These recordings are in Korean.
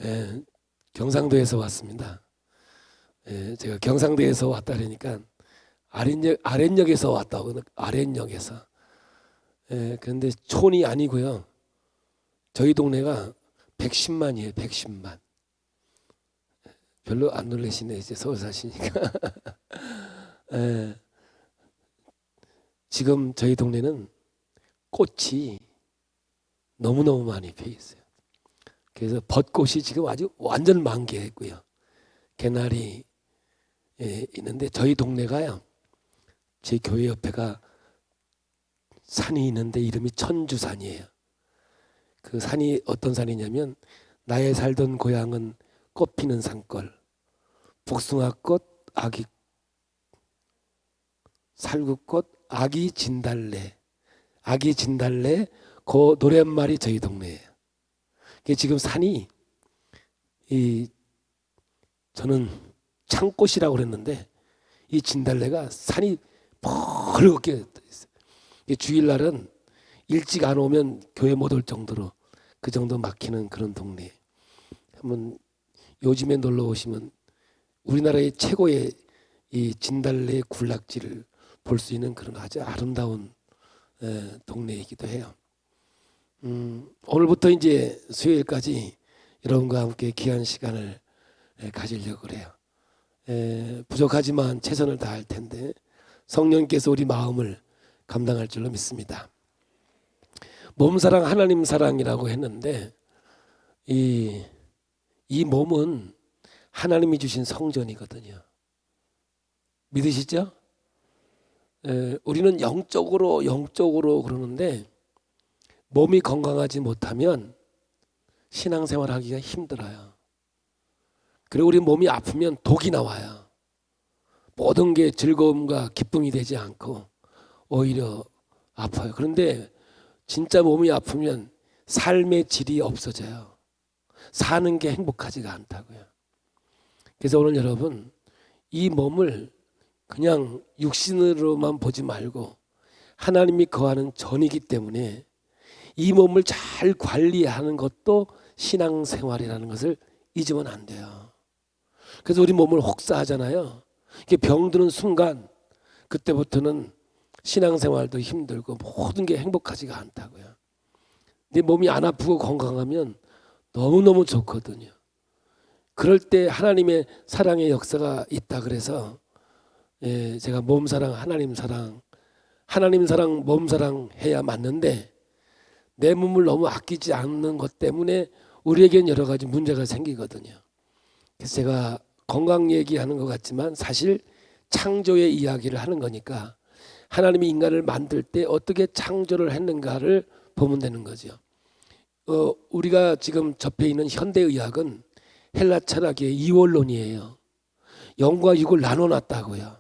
예, 경상도에서 왔습니다. 제가 경상도에서 왔다 그러니까 아랫역에서 왔다고, 아랫역에서. 그런데 촌이 아니고요. 저희 동네가 110만이에요. 110만. 별로 안 놀라시네, 이제 서울 사시니까. 예, 지금 저희 동네는 꽃이 너무너무 많이 피어 있어요. 그래서 벚꽃이 지금 아주 완전 만개했고요. 개나리 있는데 저희 동네가요. 제 교회 옆에가 산이 있는데 이름이 천주산이에요. 그 산이 어떤 산이냐면 나의 살던 고향은 꽃피는 산골, 복숭아꽃, 아기 살구꽃, 아기 진달래, 아기 진달래 그 노랫말이 저희 동네예요. 지금 산이 저는 창꽃이라고 그랬는데 이 진달래가 산이 벌겋게 있어요. 주일날은 일찍 안 오면 교회 못 올 정도로 그 정도 막히는 그런 동네. 한번 요즘에 놀러 오시면 우리나라의 최고의 이 진달래 군락지를 볼 수 있는 그런 아주 아름다운 동네이기도 해요. 오늘부터 이제 수요일까지 여러분과 함께 귀한 시간을 가지려고 그래요. 부족하지만 최선을 다할 텐데 성령께서 우리 마음을 감당할 줄로 믿습니다. 몸사랑 하나님 사랑이라고 했는데 이 몸은 하나님이 주신 성전이거든요. 믿으시죠? 우리는 영적으로 그러는데 몸이 건강하지 못하면 신앙생활하기가 힘들어요. 그리고 우리 몸이 아프면 독이 나와요. 모든 게 즐거움과 기쁨이 되지 않고 오히려 아파요. 그런데 진짜 몸이 아프면 삶의 질이 없어져요. 사는 게 행복하지가 않다고요. 그래서 오늘 여러분 이 몸을 그냥 육신으로만 보지 말고 하나님이 거하는 전이기 때문에 이 몸을 잘 관리하는 것도 신앙생활이라는 것을 잊으면 안 돼요. 그래서 우리 몸을 혹사하잖아요. 이게 병드는 순간 그때부터는 신앙생활도 힘들고 모든 게 행복하지가 않다고요. 내 몸이 안 아프고 건강하면 너무너무 좋거든요. 그럴 때 하나님의 사랑의 역사가 있다 그래서 제가 몸사랑, 하나님 사랑, 몸사랑 해야 맞는데 내 몸을 너무 아끼지 않는 것 때문에 우리에겐 여러 가지 문제가 생기거든요. 그래서 제가 건강 얘기하는 것 같지만 사실 창조의 이야기를 하는 거니까 하나님이 인간을 만들 때 어떻게 창조를 했는가를 보면 되는 거죠. 우리가 지금 접해 있는 현대의학은 헬라 철학의 이원론이에요. 영과 육을 나눠놨다고요.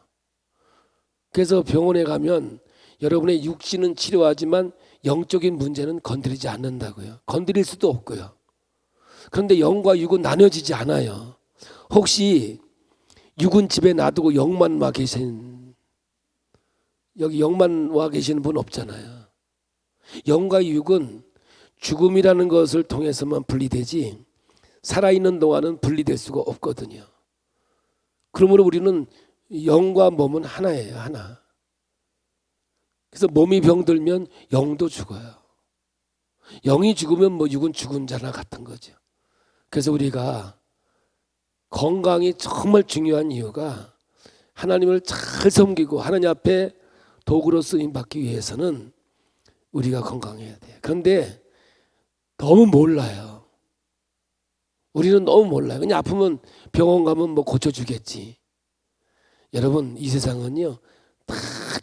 그래서 병원에 가면 여러분의 육신은 치료하지만 영적인 문제는 건드리지 않는다고요. 건드릴 수도 없고요. 그런데 영과 육은 나눠지지 않아요. 혹시 육은 집에 놔두고 영만 와 계신, 여기 영만 와 계시는 분 없잖아요. 영과 육은 죽음이라는 것을 통해서만 분리되지 살아있는 동안은 분리될 수가 없거든요. 그러므로 우리는 영과 몸은 하나예요. 하나. 그래서 몸이 병들면 영도 죽어요. 영이 죽으면 뭐 육은 죽은 자나 같은 거죠. 그래서 우리가 건강이 정말 중요한 이유가 하나님을 잘 섬기고 하나님 앞에 도구로 쓰임받기 위해서는 우리가 건강해야 돼요. 그런데 너무 몰라요. 우리는 너무 몰라요. 그냥 아프면 병원 가면 뭐 고쳐주겠지. 여러분 이 세상은요 다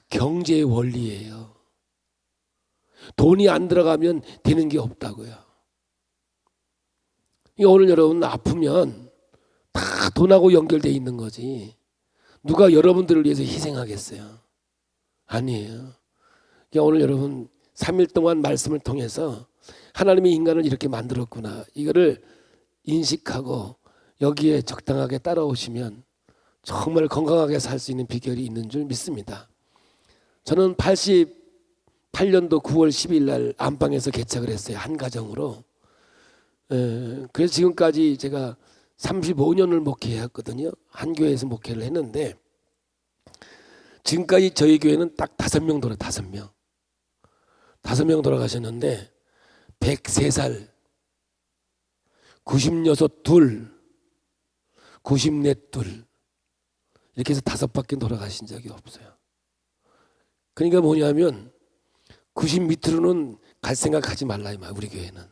경제의 원리예요. 돈이 안 들어가면 되는 게 없다고요. 오늘 여러분 아프면 다 돈하고 연결되어 있는 거지. 누가 여러분들을 위해서 희생하겠어요? 아니에요. 오늘 여러분 3일 동안 말씀을 통해서 하나님이 인간을 이렇게 만들었구나. 이거를 인식하고 여기에 적당하게 따라오시면 정말 건강하게 살 수 있는 비결이 있는 줄 믿습니다. 저는 88년도 9월 10일 날 안방에서 개척을 했어요. 한 가정으로. 그래서 지금까지 제가 35년을 목회했거든요. 한 교회에서 목회를 했는데 지금까지 저희 교회는 딱 5명 돌아 5명. 5명 돌아가셨는데 103살, 96 둘, 94 둘 이렇게 해서 5밖에 돌아가신 적이 없어요. 그러니까 뭐냐면 90 밑으로는 갈 생각하지 말라 이 말. 우리 교회는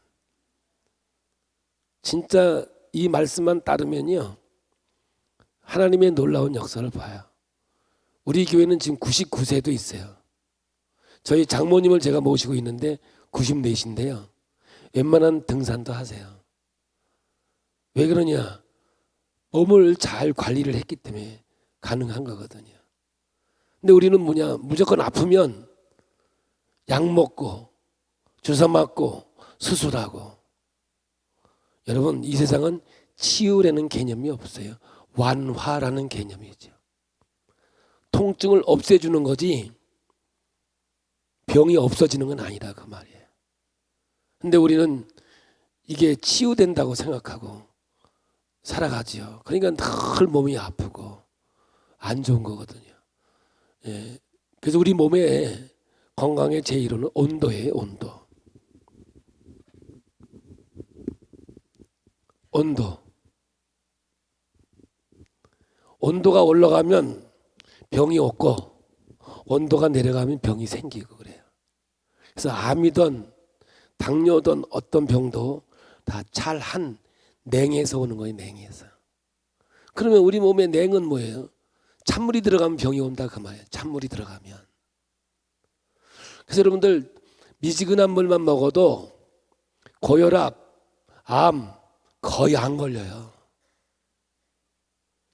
진짜 이 말씀만 따르면요 하나님의 놀라운 역사를 봐요. 우리 교회는 지금 99세도 있어요. 저희 장모님을 제가 모시고 있는데 94신데요. 웬만한 등산도 하세요. 왜 그러냐? 몸을 잘 관리를 했기 때문에 가능한 거거든요. 근데 우리는 뭐냐? 무조건 아프면 약 먹고 주사 맞고 수술하고. 여러분 이 세상은 치유라는 개념이 없어요. 완화라는 개념이죠. 통증을 없애주는 거지 병이 없어지는 건 아니다 그 말이에요. 근데 우리는 이게 치유된다고 생각하고 살아가지요. 그러니까 늘 몸이 아프고 안 좋은 거거든요. 예. 그래서 우리 몸의 건강의 제1호는 온도예요. 온도. 온도가 올라가면 병이 없고 온도가 내려가면 병이 생기고 그래요. 그래서 암이든 당뇨든 어떤 병도 다 찰한 냉에서 오는 거예요. 냉에서. 그러면 우리 몸의 냉은 뭐예요? 찬물이 들어가면 병이 온다 그 말이에요. 찬물이 들어가면. 그래서 여러분들 미지근한 물만 먹어도 고혈압, 암 거의 안 걸려요.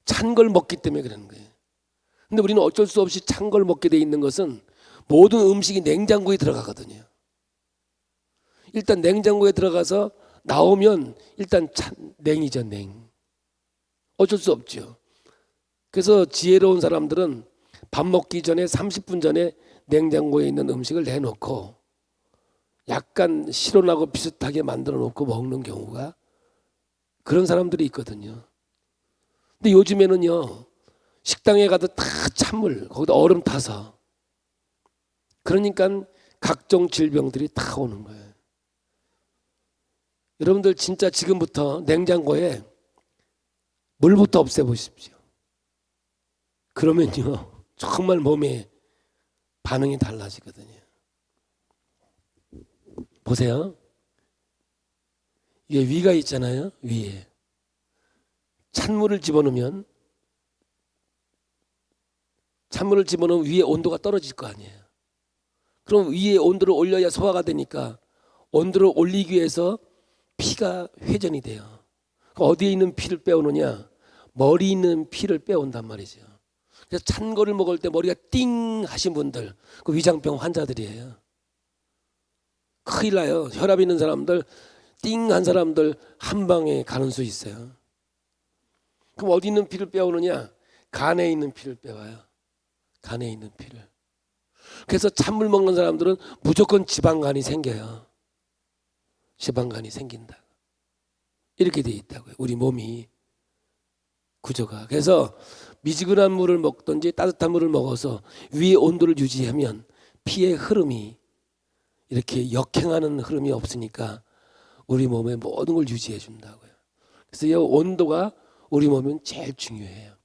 찬 걸 먹기 때문에 그러는 거예요. 근데 우리는 어쩔 수 없이 찬 걸 먹게 돼 있는 것은 모든 음식이 냉장고에 들어가거든요. 일단 냉장고에 들어가서 나오면 일단 냉이죠. 냉. 어쩔 수 없죠. 그래서 지혜로운 사람들은 밥 먹기 전에 30분 전에 냉장고에 있는 음식을 내놓고 약간 실온하고 비슷하게 만들어 놓고 먹는 경우가 그런 사람들이 있거든요. 근데 요즘에는요 식당에 가도 다 찬물 거기다 얼음 타서 그러니까 각종 질병들이 다 오는 거예요. 여러분들 진짜 지금부터 냉장고에 물부터 없애보십시오. 그러면요 정말 몸에 반응이 달라지거든요. 보세요. 이게 위가 있잖아요. 위에 찬물을 집어넣으면 위에 온도가 떨어질 거 아니에요. 그럼 위에 온도를 올려야 소화가 되니까 온도를 올리기 위해서 피가 회전이 돼요. 어디에 있는 피를 빼오느냐? 머리에 있는 피를 빼온단 말이죠. 그래서 찬 거를 먹을 때 머리가 띵 하신 분들 그 위장병 환자들이에요. 큰일 나요. 혈압 있는 사람들 띵한 사람들 한 방에 가는 수 있어요. 그럼 어디 있는 피를 빼오느냐? 간에 있는 피를 빼와요. 간에 있는 피를. 그래서 찬물 먹는 사람들은 무조건 지방간이 생겨요. 지방간이 생긴다. 이렇게 돼 있다고요. 우리 몸이 구조가. 그래서 미지근한 물을 먹든지 따뜻한 물을 먹어서 위의 온도를 유지하면 피의 흐름이 이렇게 역행하는 흐름이 없으니까 우리 몸의 모든 걸 유지해 준다고요. 그래서 이 온도가 우리 몸은 제일 중요해요.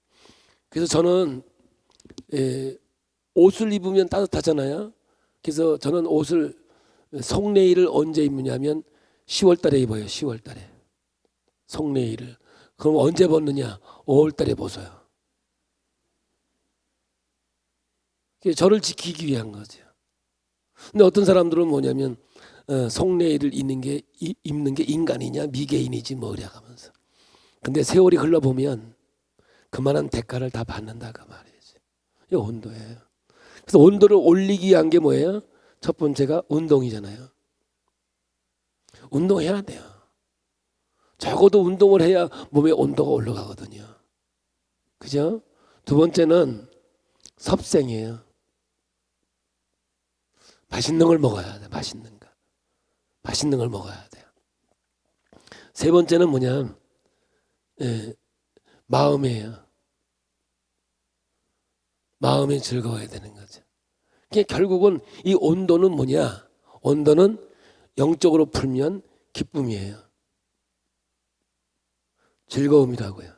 그래서 저는 옷을 입으면 따뜻하잖아요. 그래서 저는 옷을 속내일을 언제 입느냐면 10월 달에 입어요. 10월 달에. 속내일을. 그럼 언제 벗느냐? 5월 달에 벗어요. 저를 지키기 위한 거죠. 근데 어떤 사람들은 뭐냐면 속내일을 입는 게 인간이냐 미개인이지 뭐냐 하면서. 근데 세월이 흘러보면 그만한 대가를 다 받는다 그 말이지. 이 온도예요. 그래서 온도를 올리기 위한 게 뭐예요? 첫 번째가 운동이잖아요. 운동해야 돼요. 적어도 운동을 해야 몸의 온도가 올라가거든요. 그죠? 두 번째는 섭생이에요. 맛있는 걸 먹어야 돼. 맛있는 거. 맛있는 걸 먹어야 돼요. 세 번째는 뭐냐? 마음이에요. 마음이 즐거워야 되는 거죠. 그러니까 결국은 이 온도는 뭐냐? 온도는 영적으로 풀면 기쁨이에요. 즐거움이라고요.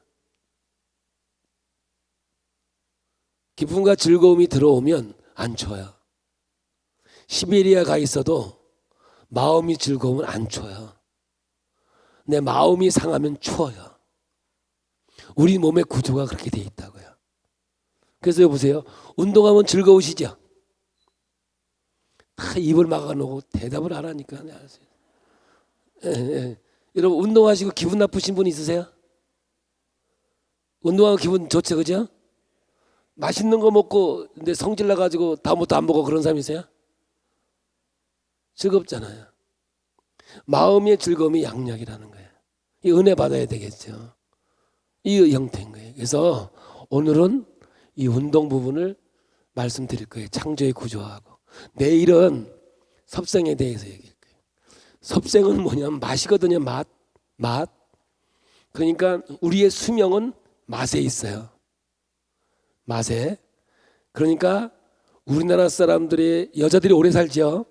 기쁨과 즐거움이 들어오면 안 추워요. 시베리아 가 있어도 마음이 즐거우면 안 추워요. 내 마음이 상하면 추워요. 우리 몸의 구조가 그렇게 돼 있다고요. 그래서 보세요. 운동하면 즐거우시죠? 다 입을 막아놓고 대답을 안 하니까. 여러분 운동하시고 기분 나쁘신 분 있으세요? 운동하고 기분 좋죠, 그죠? 맛있는 거 먹고 근데 성질 나가지고 다음부터 안 먹어 그런 사람이세요? 즐겁잖아요. 마음의 즐거움이 양약이라는 거예요. 이 은혜 받아야 되겠죠. 이 형태인 거예요. 그래서 오늘은 이 운동 부분을 말씀드릴 거예요. 창조의 구조하고. 내일은 섭생에 대해서 얘기할 거예요. 섭생은 뭐냐면 맛이거든요. 맛. 그러니까 우리의 수명은 맛에 있어요. 맛에. 그러니까 우리나라 사람들이 여자들이 오래 살죠.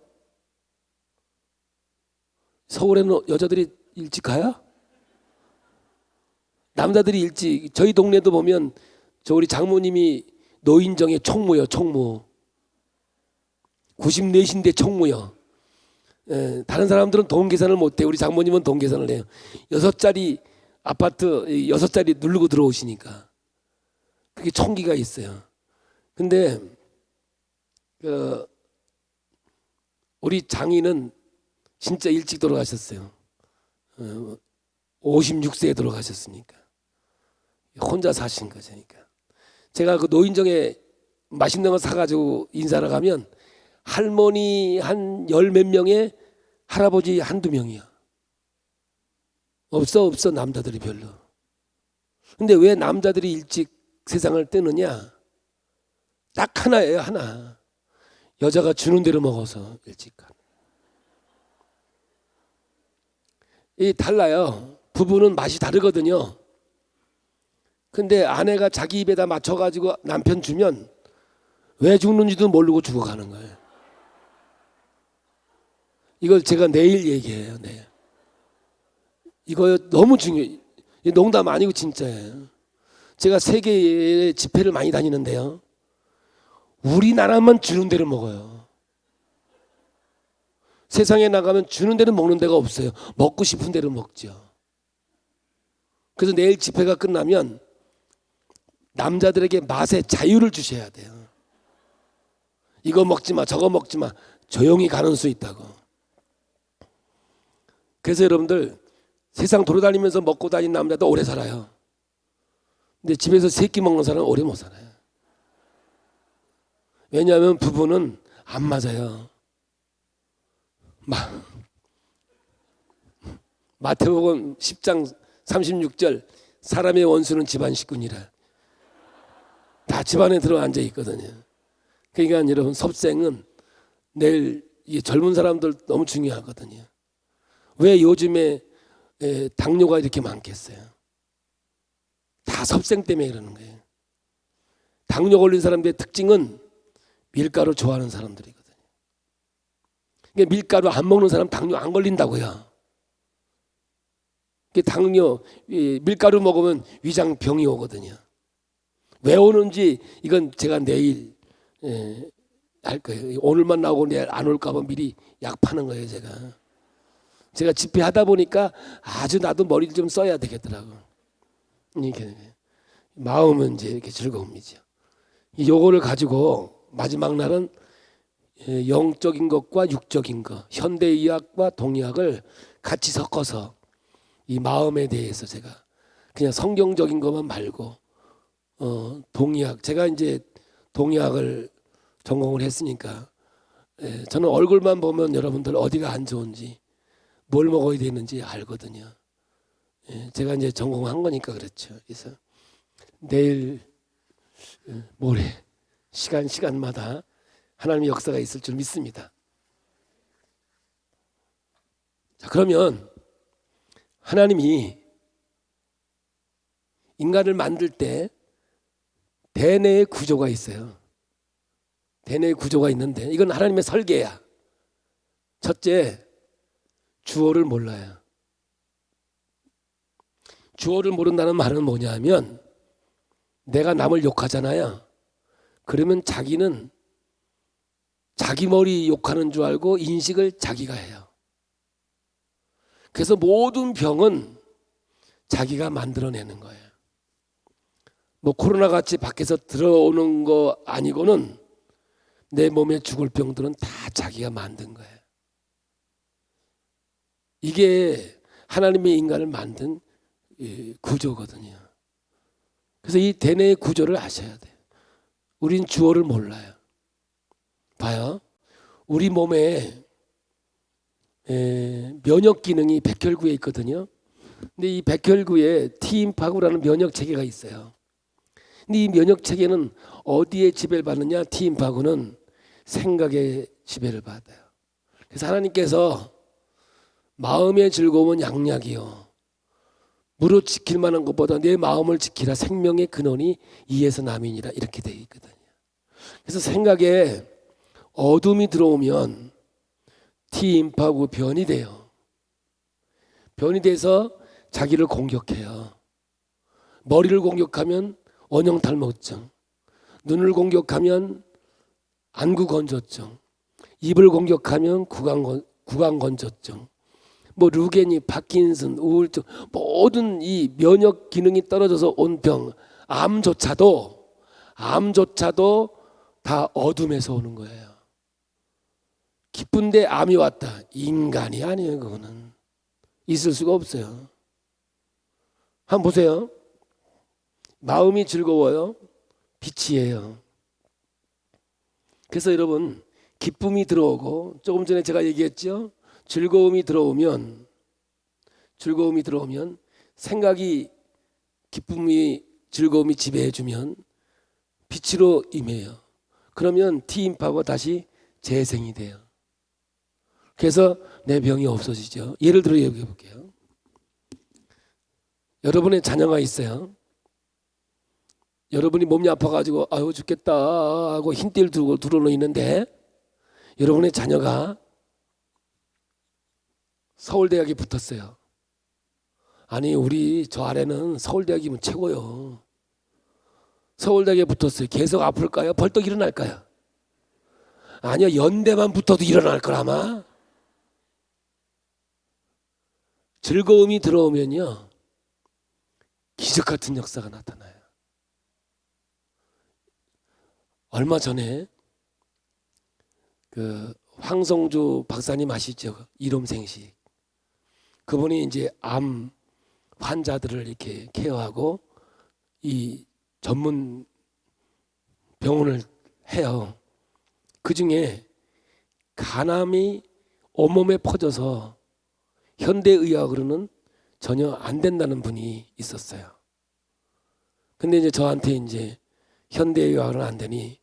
서울에는 여자들이 일찍 가요? 남자들이 일찍. 저희 동네도 보면 저 우리 장모님이 노인정에 총무요. 총무. 94신데 총무요. 다른 사람들은 돈 계산을 못해. 우리 장모님은 돈 계산을 해요. 6짜리 아파트 6짜리 누르고 들어오시니까. 그게 총기가 있어요. 근데 우리 장인은 진짜 일찍 돌아가셨어요. 56세에 돌아가셨으니까. 혼자 사신 거죠. 그러니까. 제가 그 노인정에 맛있는 거 사가지고 인사를 가면 할머니 한 10몇 명에 할아버지 한두 명이야. 없어 남자들이 별로. 근데 왜 남자들이 일찍 세상을 뜨느냐? 딱 하나예요. 하나. 여자가 주는 대로 먹어서 일찍 가는. 이 달라요. 부부는 맛이 다르거든요. 근데 아내가 자기 입에다 맞춰가지고 남편 주면 왜 죽는지도 모르고 죽어가는 거예요. 이걸 제가 내일 얘기해요. 내일. 이거 너무 중요해요. 농담 아니고 진짜예요. 제가 세계의 집회를 많이 다니는데요. 우리나라만 주는 대로 먹어요. 세상에 나가면 주는 대로 먹는 데가 없어요. 먹고 싶은 대로 먹죠. 그래서 내일 집회가 끝나면 남자들에게 맛의 자유를 주셔야 돼요. 이거 먹지 마, 저거 먹지 마. 조용히 가는 수 있다고. 그래서 여러분들 세상 돌아다니면서 먹고 다니는 남자도 오래 살아요. 근데 집에서 세끼 먹는 사람은 오래 못 살아요. 왜냐하면 부부는 안 맞아요. 마태복음 10장 36절 사람의 원수는 집안 식구니라. 다 집안에 들어앉아 있거든요. 그러니까 여러분 섭생은 내일 이 젊은 사람들 너무 중요하거든요. 왜 요즘에 당뇨가 이렇게 많겠어요? 다 섭생 때문에 그러는 거예요. 당뇨 걸린 사람들의 특징은 밀가루 좋아하는 사람들이거든요. 그러니까 밀가루 안 먹는 사람 당뇨 안 걸린다고요. 당뇨, 밀가루 먹으면 위장병이 오거든요. 왜 오는지 이건 제가 내일 할 거예요. 오늘만 나오고 내일 안 올까 봐 미리 약 파는 거예요. 제가 집회하다 보니까 아주 나도 머리를 좀 써야 되겠더라고. 이렇게 마음은 이제 이렇게 즐거움이죠. 요거를 가지고 마지막 날은 영적인 것과 육적인 것, 현대의학과 동의학을 같이 섞어서 이 마음에 대해서 제가 그냥 성경적인 것만 말고 동의학, 제가 이제 동의학을 전공을 했으니까 저는 얼굴만 보면 여러분들 어디가 안 좋은지 뭘 먹어야 되는지 알거든요. 제가 이제 전공한 거니까 그렇죠. 그래서 내일 모레 시간마다 하나님의 역사가 있을 줄 믿습니다. 자, 그러면 하나님이 인간을 만들 때 대뇌의 구조가 있어요. 대뇌의 구조가 있는데 이건 하나님의 설계야. 첫째, 주어를 몰라요. 주어를 모른다는 말은 뭐냐면 내가 남을 욕하잖아요. 그러면 자기는 자기 머리 욕하는 줄 알고 인식을 자기가 해요. 그래서 모든 병은 자기가 만들어내는 거예요. 뭐 코로나 같이 밖에서 들어오는 거 아니고는 내 몸에 죽을 병들은 다 자기가 만든 거예요. 이게 하나님의 인간을 만든 구조거든요. 그래서 이 대뇌의 구조를 아셔야 돼요. 우린 주어를 몰라요. 봐요. 우리 몸에 면역 기능이 백혈구에 있거든요. 근데 이 백혈구에 T임파구라는 면역 체계가 있어요. 근데 이 면역 체계는 어디에 지배를 받느냐? T임파구는 생각에 지배를 받아요. 그래서 하나님께서 마음의 즐거움은 양약이요. 무릇 지킬 만한 것보다 내 마음을 지키라. 생명의 근원이 이에서 남이니라. 이렇게 되어 있거든요. 그래서 생각에 어둠이 들어오면 T임파구 변이 돼요. 변이 돼서 자기를 공격해요. 머리를 공격하면 원형탈모증, 눈을 공격하면 안구건조증, 입을 공격하면 구강건조증, 뭐 루게니, 파킨슨, 우울증, 모든 이 면역 기능이 떨어져서 온 병, 암조차도 다 어둠에서 오는 거예요. 기쁜데 암이 왔다. 인간이 아니에요. 그거는 있을 수가 없어요. 한번 보세요. 마음이 즐거워요. 빛이에요. 그래서 여러분 기쁨이 들어오고 조금 전에 제가 얘기했죠. 즐거움이 들어오면 생각이 기쁨이 즐거움이 지배해주면 빛으로 임해요. 그러면 T임파가 다시 재생이 돼요. 그래서 내 병이 없어지죠. 예를 들어 얘기해 볼게요. 여러분의 자녀가 있어요. 여러분이 몸이 아파가지고 아유 죽겠다 하고 흰띠를 두고 들어놓이는데 여러분의 자녀가 서울대학에 붙었어요. 아니 우리 저 아래는 서울대학이면 최고요. 서울대학에 붙었어요. 계속 아플까요? 벌떡 일어날까요? 아니요, 연대만 붙어도 일어날 거라마. 즐거움이 들어오면요 기적 같은 역사가 나타나요. 얼마 전에 그 황성주 박사님 아시죠? 이롬생식. 그분이 이제 암 환자들을 이렇게 케어하고 이 전문 병원을 해요. 그 중에 간암이 온몸에 퍼져서 현대의학으로는 전혀 안 된다는 분이 있었어요. 근데 이제 저한테 이제 현대의학은 안 되니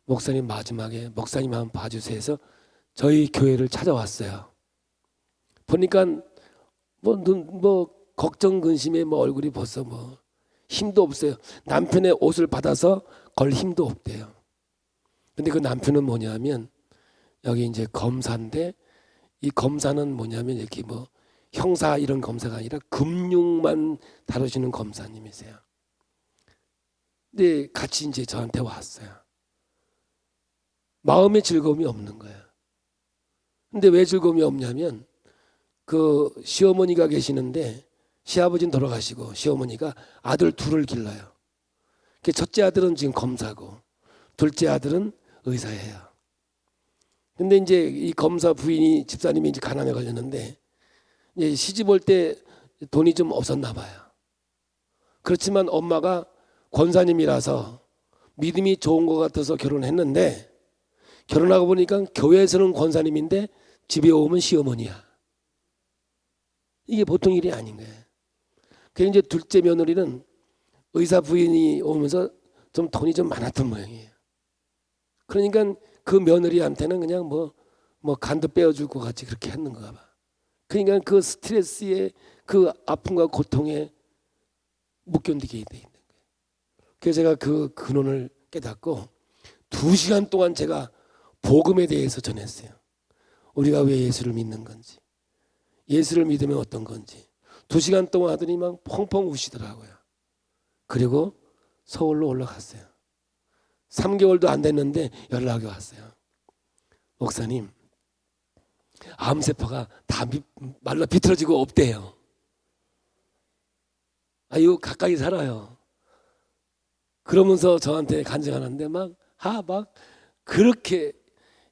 목사님 마지막에 목사님 한번 봐주세요 해서 저희 교회를 찾아왔어요. 보니까 뭐 걱정 근심에 뭐 얼굴이 벌써 뭐 힘도 없어요. 남편의 옷을 받아서 걸 힘도 없대요. 근데 그 남편은 뭐냐면 여기 이제 검사인데 이 검사는 뭐냐면 이렇게 뭐 형사 이런 검사가 아니라 금융만 다루시는 검사님이세요. 근데 같이 이제 저한테 왔어요. 마음의 즐거움이 없는 거예요. 근데 왜 즐거움이 없냐면 그 시어머니가 계시는데 시아버지는 돌아가시고 시어머니가 아들 둘을 길러요. 첫째 아들은 지금 검사고 둘째 아들은 의사예요. 근데 이제 이 검사 부인이 집사님이 이제 간암에 걸렸는데 이제 시집 올 때 돈이 좀 없었나 봐요. 그렇지만 엄마가 권사님이라서 믿음이 좋은 것 같아서 결혼했는데 결혼하고 보니까 교회에서는 권사님인데 집에 오면 시어머니야. 이게 보통 일이 아닌 거예요. 그래서 이제 둘째 며느리는 의사 부인이 오면서 좀 돈이 좀 많았던 모양이에요. 그러니까 그 며느리한테는 그냥 뭐 간도 빼어줄 것 같이 그렇게 했는가 봐. 그러니까 그 스트레스에 그 아픔과 고통에 못 견디게 돼 있는 거예요. 그래서 제가 그 근원을 깨닫고 2시간 동안 제가 복음에 대해서 전했어요. 우리가 왜 예수를 믿는 건지, 예수를 믿으면 어떤 건지 2시간 동안 하더니 막 펑펑 우시더라고요. 그리고 서울로 올라갔어요. 3개월도 안 됐는데 연락이 왔어요. 목사님, 암세포가 다 말라 비틀어지고 없대요. 이거 가까이 살아요. 그러면서 저한테 간증하는데 막 그렇게,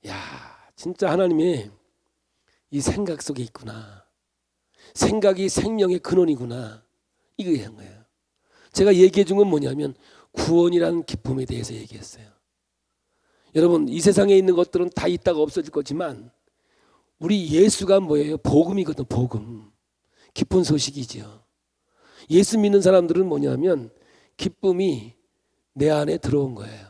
야, 진짜 하나님이 이 생각 속에 있구나. 생각이 생명의 근원이구나. 이거 한 거예요. 제가 얘기해 준 건 뭐냐면 구원이라는 기쁨에 대해서 얘기했어요. 여러분, 이 세상에 있는 것들은 다 있다가 없어질 거지만 우리 예수가 뭐예요? 복음이거든. 복음. 기쁜 소식이죠. 예수 믿는 사람들은 뭐냐면 기쁨이 내 안에 들어온 거예요.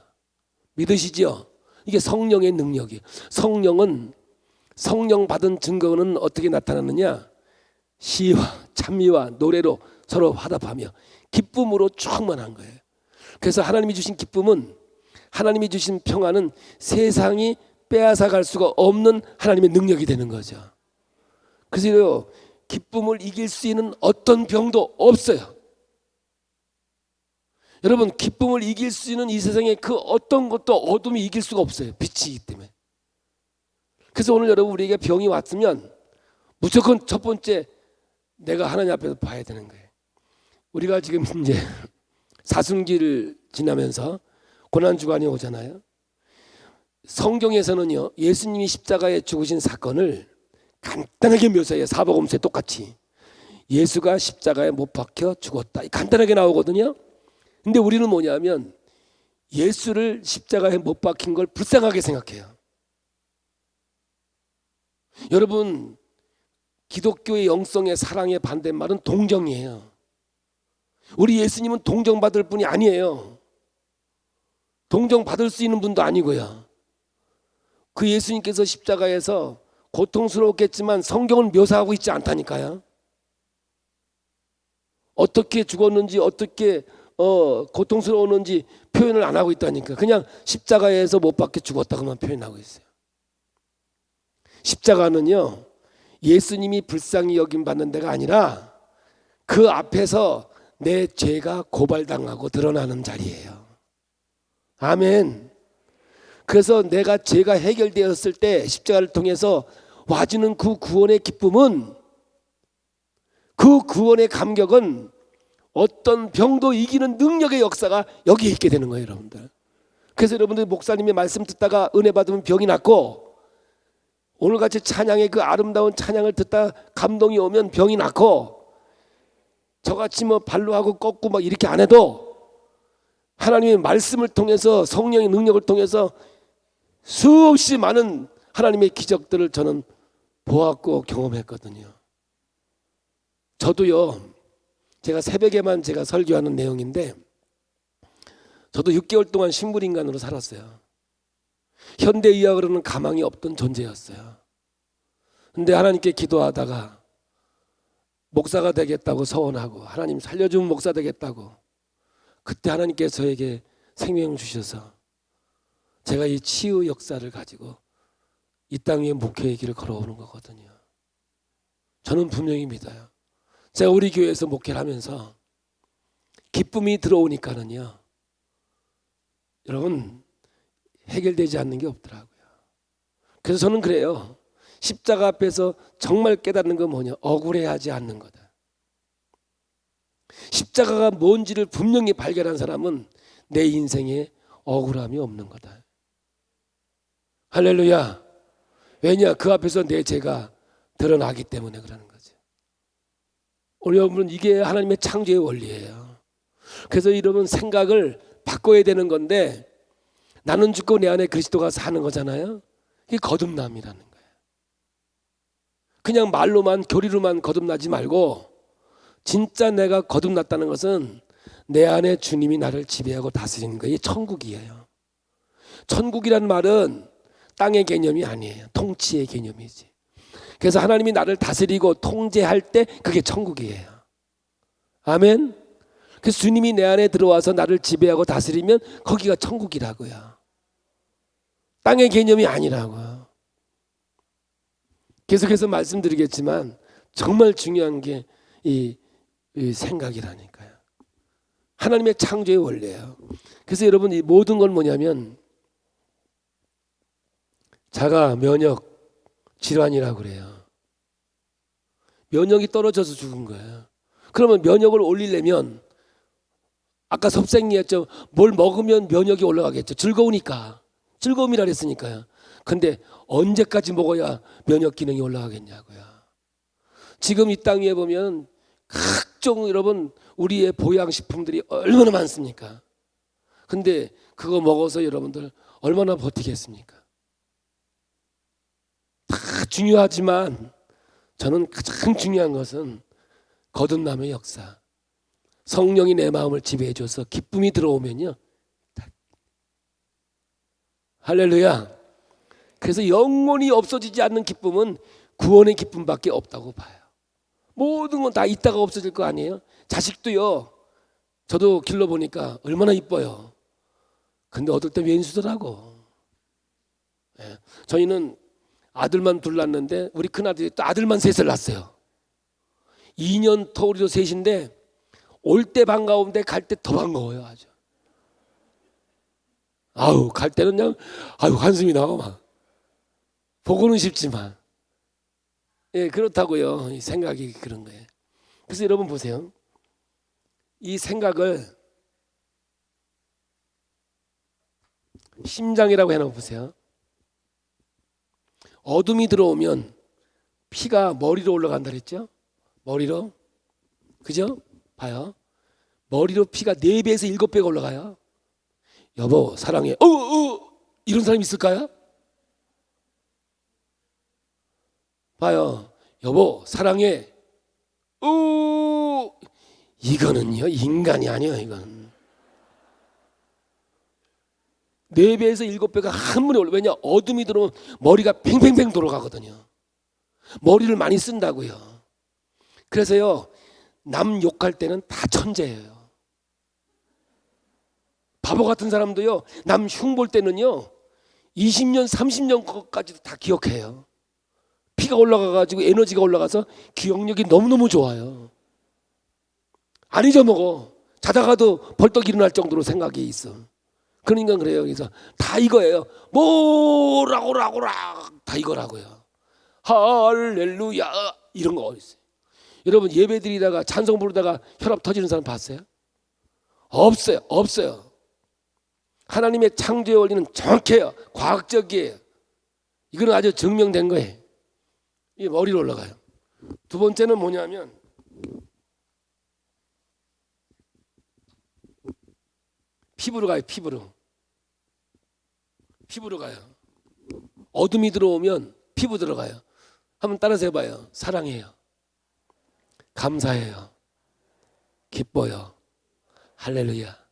믿으시죠? 이게 성령의 능력이에요. 성령 받은 증거는 어떻게 나타나느냐? 시와 찬미와 노래로 서로 화답하며 기쁨으로 충만한 거예요. 그래서 하나님이 주신 기쁨은, 하나님이 주신 평안은 세상이 빼앗아 갈 수가 없는 하나님의 능력이 되는 거죠. 그래서 기쁨을 이길 수 있는 어떤 병도 없어요. 여러분, 기쁨을 이길 수 있는 이 세상에 그 어떤 것도 어둠이 이길 수가 없어요. 빛이기 때문에. 그래서 오늘 여러분, 우리에게 병이 왔으면 무조건 첫 번째 내가 하나님 앞에서 봐야 되는 거예요. 우리가 지금 이제 사순기를 지나면서 고난주간이 오잖아요. 성경에서는요, 예수님이 십자가에 죽으신 사건을 간단하게 묘사해요. 사복음서에 똑같이 예수가 십자가에 못 박혀 죽었다, 간단하게 나오거든요. 근데 우리는 뭐냐면 예수를 십자가에 못 박힌 걸 불쌍하게 생각해요. 여러분, 기독교의 영성의 사랑의 반대말은 동정이에요. 우리 예수님은 동정받을 분이 아니에요. 동정받을 수 있는 분도 아니고요. 그 예수님께서 십자가에서 고통스러웠겠지만 성경은 묘사하고 있지 않다니까요. 어떻게 죽었는지, 어떻게 고통스러웠는지 표현을 안 하고 있다니까. 그냥 십자가에서 못 박혀 죽었다고만 표현하고 있어요. 십자가는요, 예수님이 불쌍히 여김받는 데가 아니라 그 앞에서 내 죄가 고발당하고 드러나는 자리예요. 아멘. 그래서 내가 죄가 해결되었을 때 십자가를 통해서 와주는 그 구원의 기쁨은, 그 구원의 감격은 어떤 병도 이기는 능력의 역사가 여기에 있게 되는 거예요, 여러분들. 그래서 여러분들 목사님의 말씀 듣다가 은혜 받으면 병이 낫고, 오늘같이 찬양의 그 아름다운 찬양을 듣다 감동이 오면 병이 낫고, 저같이 뭐 발로 하고 꺾고 막 이렇게 안 해도 하나님의 말씀을 통해서, 성령의 능력을 통해서 수없이 많은 하나님의 기적들을 저는 보았고 경험했거든요. 저도요, 제가 새벽에만 제가 설교하는 내용인데, 저도 6개월 동안 식물인간으로 살았어요. 현대의학으로는 가망이 없던 존재였어요. 근데 하나님께 기도하다가 목사가 되겠다고 서원하고, 하나님 살려주면 목사 되겠다고, 그때 하나님께서 저에게 생명을 주셔서 제가 이 치유 역사를 가지고 이 땅 위에 목회의 길을 걸어오는 거거든요. 저는 분명히 믿어요. 제가 우리 교회에서 목회를 하면서 기쁨이 들어오니까는요, 여러분, 해결되지 않는 게 없더라고요. 그래서 저는 그래요. 십자가 앞에서 정말 깨닫는 건 뭐냐? 억울해하지 않는 거다. 십자가가 뭔지를 분명히 발견한 사람은 내 인생에 억울함이 없는 거다. 할렐루야. 왜냐? 그 앞에서 내 죄가 드러나기 때문에 그러는 거죠. 우리 여러분, 이게 하나님의 창조의 원리예요. 그래서 여러분, 생각을 바꿔야 되는 건데, 나는 죽고 내 안에 그리스도가 사는 거잖아요. 이게 거듭남이라는 거예요. 그냥 말로만, 교리로만 거듭나지 말고, 진짜 내가 거듭났다는 것은 내 안에 주님이 나를 지배하고 다스리는 거예요. 이게 천국이에요. 천국이란 말은 땅의 개념이 아니에요. 통치의 개념이지. 그래서 하나님이 나를 다스리고 통제할 때 그게 천국이에요. 아멘. 그래서 주님이 내 안에 들어와서 나를 지배하고 다스리면 거기가 천국이라고요. 땅의 개념이 아니라고요. 계속해서 말씀드리겠지만 정말 중요한 게 이 생각이라니까요. 하나님의 창조의 원리예요. 그래서 여러분 이 모든 건 뭐냐면 자가 면역 질환이라고 그래요. 면역이 떨어져서 죽은 거예요. 그러면 면역을 올리려면 아까 섭생이었죠. 뭘 먹으면 면역이 올라가겠죠. 즐거우니까. 즐거움이라 그랬으니까요. 근데 언제까지 먹어야 면역 기능이 올라가겠냐고요. 지금 이 땅 위에 보면 각종 여러분 우리의 보양식품들이 얼마나 많습니까? 근데 그거 먹어서 여러분들 얼마나 버티겠습니까? 다 중요하지만 저는 가장 중요한 것은 거듭남의 역사. 성령이 내 마음을 지배해 줘서 기쁨이 들어오면요. 할렐루야. 그래서 영원히 없어지지 않는 기쁨은 구원의 기쁨밖에 없다고 봐요. 모든 건 다 있다가 없어질 거 아니에요. 자식도요. 저도 길러보니까 얼마나 이뻐요. 근데 얻을 때 왼수더라고. 예. 저희는 아들만 둘 낳았는데 우리 큰아들이 또 아들만 셋을 낳았어요. 2년 터울이도 셋인데 올 때 반가운데 갈 때 더 반가워요. 아주. 아우 갈 때는 그냥 아유 한숨이 나와 막. 보고는 싶지만 예 그렇다고요. 이 생각이 그런 거예요. 그래서 여러분 보세요. 이 생각을 심장이라고 해놓고 보세요. 어둠이 들어오면 피가 머리로 올라간다 그랬죠? 머리로. 그죠? 봐요. 머리로 피가 4배에서 7배가 올라가요. 여보 사랑해. 이런 사람 있을까요? 봐요. 여보 사랑해. 이거는요 인간이 아니에요. 이건 4배에서 7배가 한 번에 올라. 왜냐 어둠이 들어오면 머리가 팽팽팽 돌아가거든요. 머리를 많이 쓴다고요. 그래서요 남 욕할 때는 다 천재예요. 바보 같은 사람도요 남 흉볼 때는요 20년 30년 것까지도 다 기억해요. 피가 올라가가지고 에너지가 올라가서 기억력이 너무너무 좋아요. 안 잊어먹어. 자다가도 벌떡 일어날 정도로 생각이 있어. 그러니까 그래요. 그래서 다 이거예요. 뭐라고라고라 다 이거라고요. 할렐루야 이런 거 어디 있어요? 여러분 예배 드리다가 찬송 부르다가 혈압 터지는 사람 봤어요? 없어요. 없어요. 하나님의 창조의 원리는 정확해요. 과학적이에요. 이거는 아주 증명된 거예요. 이 머리로 올라가요. 두 번째는 뭐냐면 피부로 가요. 피부로 가요. 어둠이 들어오면 피부 들어가요. 한번 따라서 해봐요. 사랑해요. 감사해요. 기뻐요. 할렐루야.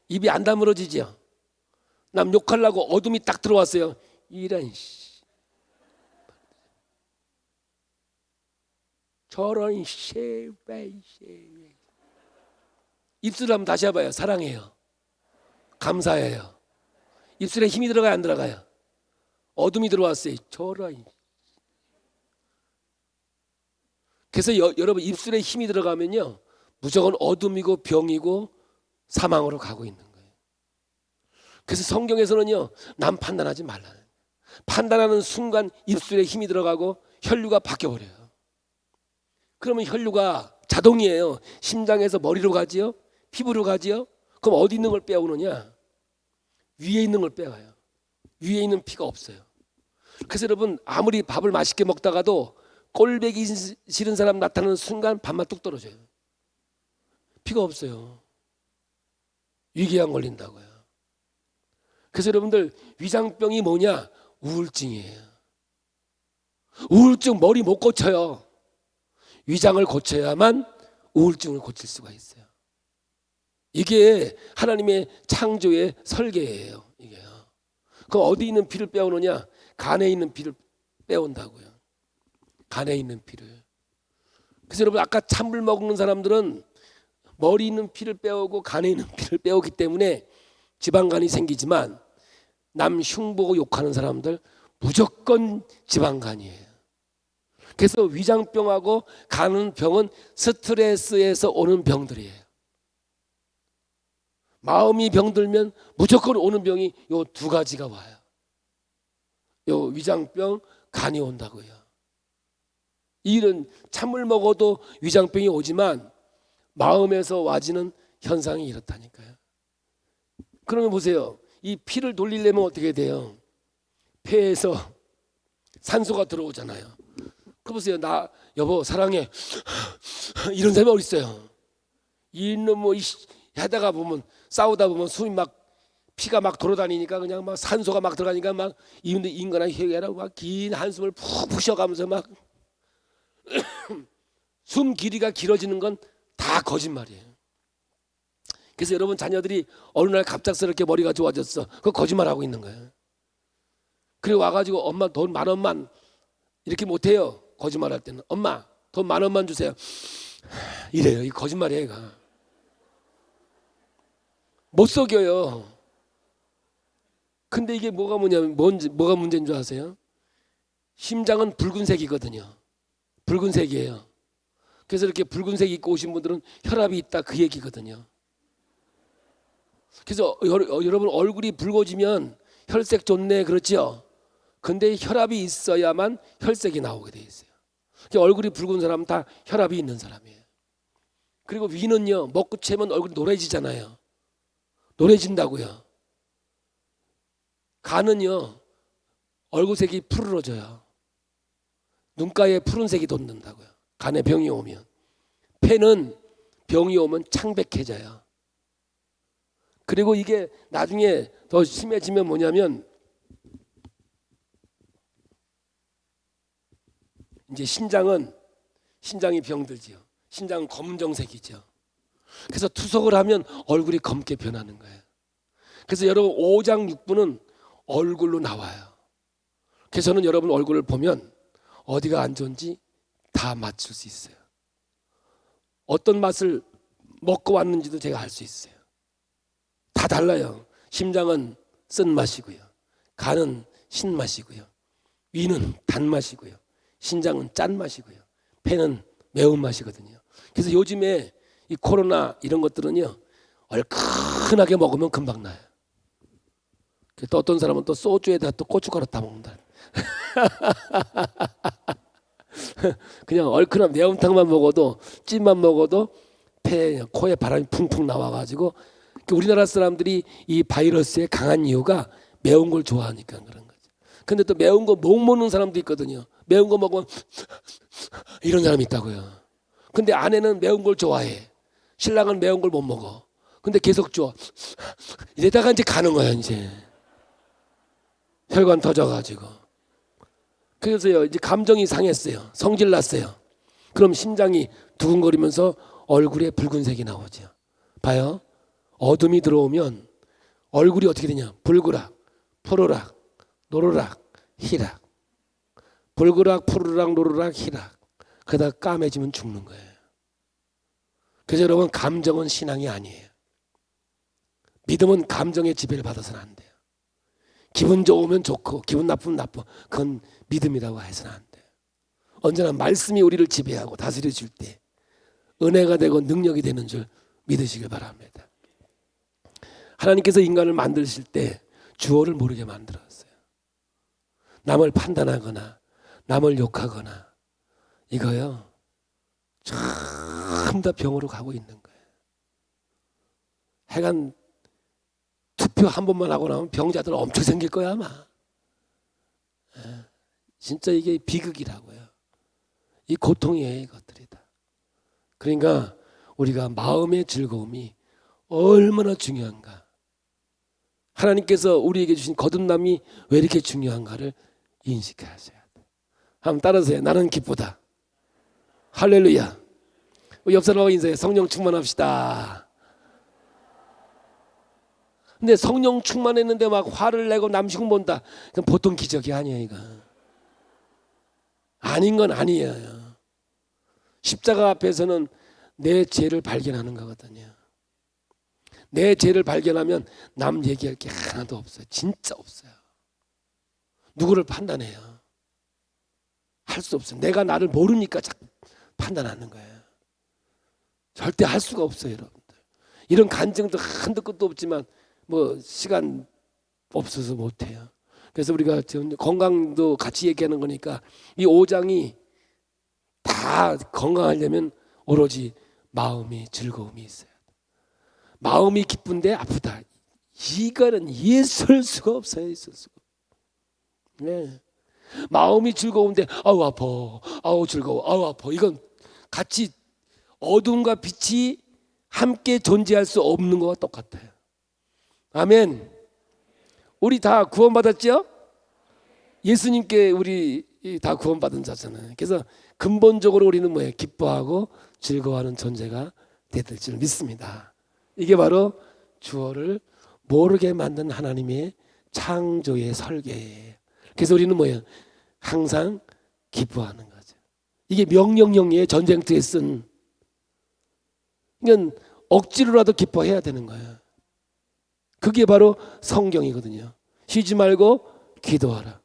입이 안 다물어지죠. 남 욕하려고 어둠이 딱 들어왔어요. 이런 저런 입술 한번 다시 해봐요. 사랑해요. 감사해요. 입술에 힘이 들어가요 안 들어가요? 어둠이 들어왔어요. 저런. 그래서 여러분 입술에 힘이 들어가면요 무조건 어둠이고 병이고 사망으로 가고 있는 거예요. 그래서 성경에서는요 남 판단하지 말라는 거예요. 판단하는 순간 입술에 힘이 들어가고 혈류가 바뀌어버려요. 그러면 혈류가 자동이에요. 심장에서 머리로 가지요? 피부로 가지요? 그럼 어디 있는 걸 빼오느냐? 위에 있는 걸 빼와요. 위에 있는 피가 없어요. 그래서 여러분 아무리 밥을 맛있게 먹다가도 꼴배기 싫은 사람 나타나는 순간 밥맛 뚝 떨어져요. 피가 없어요. 위궤양 걸린다고요. 그래서 여러분들 위장병이 뭐냐? 우울증이에요. 우울증 머리 못 고쳐요. 위장을 고쳐야만 우울증을 고칠 수가 있어요. 이게 하나님의 창조의 설계예요. 이게요. 그럼 어디 있는 피를 빼오느냐? 간에 있는 피를 빼온다고요. 간에 있는 피를. 그래서 여러분 아까 찬물 먹는 사람들은 머리 있는 피를 빼오고 간에 있는 피를 빼오기 때문에 지방간이 생기지만 남 흉 보고 욕하는 사람들 무조건 지방간이에요. 그래서 위장병하고 간 병은 스트레스에서 오는 병들이에요. 마음이 병들면 무조건 오는 병이 요 두 가지가 와요. 요 위장병, 간이 온다고요. 이런 찬물 먹어도 위장병이 오지만 마음에서 와지는 현상이 이렇다니까요. 그러면 보세요. 이 피를 돌리려면 어떻게 돼요? 폐에서 산소가 들어오잖아요. 그 보세요. 나 여보 사랑해 이런 사람이 어디 있어요? 이놈 뭐 하다가 보면 싸우다 보면 숨이 막 피가 막 돌아다니니까 그냥 막 산소가 막 들어가니까 막 인간의 혈액이라 막 긴 한숨을 푹푹 쉬어가면서 막 숨 길이가 길어지는 건 다 거짓말이에요. 그래서 여러분 자녀들이 어느 날 갑작스럽게 머리가 좋아졌어. 그거 거짓말하고 있는 거예요. 그리고 와가지고 엄마 돈 10,000원만 이렇게 못해요. 거짓말할 때는 엄마 돈 10,000원만 주세요. 이래요. 이 거짓말이에요. 얘가. 못 속여요. 근데 이게 뭐가 뭐가 문제인 줄 아세요? 심장은 붉은색이거든요. 붉은색이에요. 그래서 이렇게 붉은색 입고 오신 분들은 혈압이 있다 그 얘기거든요. 그래서 여러분 얼굴이 붉어지면 혈색 좋네 그렇죠? 근데 혈압이 있어야만 혈색이 나오게 돼 있어요. 얼굴이 붉은 사람은 다 혈압이 있는 사람이에요. 그리고 위는요 먹고 채면 얼굴이 노래지잖아요. 노래진다고요. 간은요 얼굴색이 푸르러져요. 눈가에 푸른색이 돋는다고요. 간에 병이 오면. 폐는 병이 오면 창백해져요. 그리고 이게 나중에 더 심해지면 뭐냐면 이제 신장이 병들지요. 신장은 검정색이죠. 그래서 투석을 하면 얼굴이 검게 변하는 거예요. 그래서 여러분 오장육부는 얼굴로 나와요. 그래서 저는 여러분 얼굴을 보면 어디가 안 좋은지 다 맞출 수 있어요. 어떤 맛을 먹고 왔는지도 제가 알 수 있어요. 다 달라요. 심장은 쓴맛이고요. 간은 신맛이고요. 위는 단맛이고요. 신장은 짠맛이고요. 폐는 매운맛이거든요. 그래서 요즘에 이 코로나 이런 것들은요 얼큰하게 먹으면 금방 나요. 또 어떤 사람은 또 소주에다 또 고춧가루 따먹는다. 그냥 얼큰한 매운탕만 먹어도 찜만 먹어도 코에 바람이 풍풍 나와가지고 우리나라 사람들이 이 바이러스에 강한 이유가 매운 걸 좋아하니까 그런 거죠. 근데 또 매운 거 못 먹는 사람도 있거든요. 매운 거 먹으면 이런 사람이 있다고요. 근데 아내는 매운 걸 좋아해. 신랑은 매운 걸 못 먹어. 근데 계속 줘. 이러다가 이제 가는 거야 이제. 혈관 터져가지고. 그래서요 이제 감정이 상했어요. 성질 났어요. 그럼 심장이 두근거리면서 얼굴에 붉은색이 나오죠. 봐요. 어둠이 들어오면 얼굴이 어떻게 되냐. 붉으락, 푸르락, 노르락, 희락. 붉으락, 푸르락, 노르락, 희락. 그러다가 까매지면 죽는 거예요. 그래서 여러분 감정은 신앙이 아니에요. 믿음은 감정의 지배를 받아서는 안 돼요. 기분 좋으면 좋고 기분 나쁘면 나빠. 그건 믿음이라고 해서는 안 돼요. 언제나 말씀이 우리를 지배하고 다스려 줄 때 은혜가 되고 능력이 되는 줄 믿으시길 바랍니다. 하나님께서 인간을 만드실 때 주어를 모르게 만들었어요. 남을 판단하거나 남을 욕하거나 이거요 전부 다 병으로 가고 있는 거예요. 하여간 투표 한 번만 하고 나면 병자들 엄청 생길 거야 아마. 진짜 이게 비극이라고요. 이 고통이에요 이것들이다. 그러니까 우리가 마음의 즐거움이 얼마나 중요한가. 하나님께서 우리에게 주신 거듭남이 왜 이렇게 중요한가를 인식하셔야 돼. 한번 따라서요. 나는 기쁘다. 할렐루야. 옆 사람하고 인사해. 성령 충만합시다. 근데 성령 충만했는데 막 화를 내고 남시고 본다. 그건 보통 기적이 아니에요 이거. 아닌 건 아니에요. 십자가 앞에서는 내 죄를 발견하는 거거든요. 내 죄를 발견하면 남 얘기할 게 하나도 없어요. 진짜 없어요. 누구를 판단해요? 할 수 없어요. 내가 나를 모르니까 자꾸 판단하는 거예요. 절대 할 수가 없어요, 여러분들. 이런 간증도 한도 끝도 없지만 뭐 시간 없어서 못해요. 그래서 우리가 지금 건강도 같이 얘기하는 거니까 이 5장이 다 건강하려면 오로지 마음이 즐거움이 있어요. 마음이 기쁜데 아프다. 이거는 있을 수가 없어요. 있을 수가. 네. 마음이 즐거운데 아우 아파, 아우 즐거워, 아우 아파. 이건 같이 어둠과 빛이 함께 존재할 수 없는 것과 똑같아요. 아멘. 우리 다 구원받았죠? 예수님께 우리 다 구원받은 자잖아요. 그래서 근본적으로 우리는 뭐예요? 기뻐하고 즐거워하는 존재가 되야 될 줄 믿습니다. 이게 바로 주어를 모르게 만든 하나님의 창조의 설계예요. 그래서 우리는 뭐예요? 항상 기뻐하는 거죠. 이게 명령형이에요. 전쟁터에 쓴. 그러니까 억지로라도 기뻐해야 되는 거예요. 그게 바로 성경이거든요. 쉬지 말고 기도하라.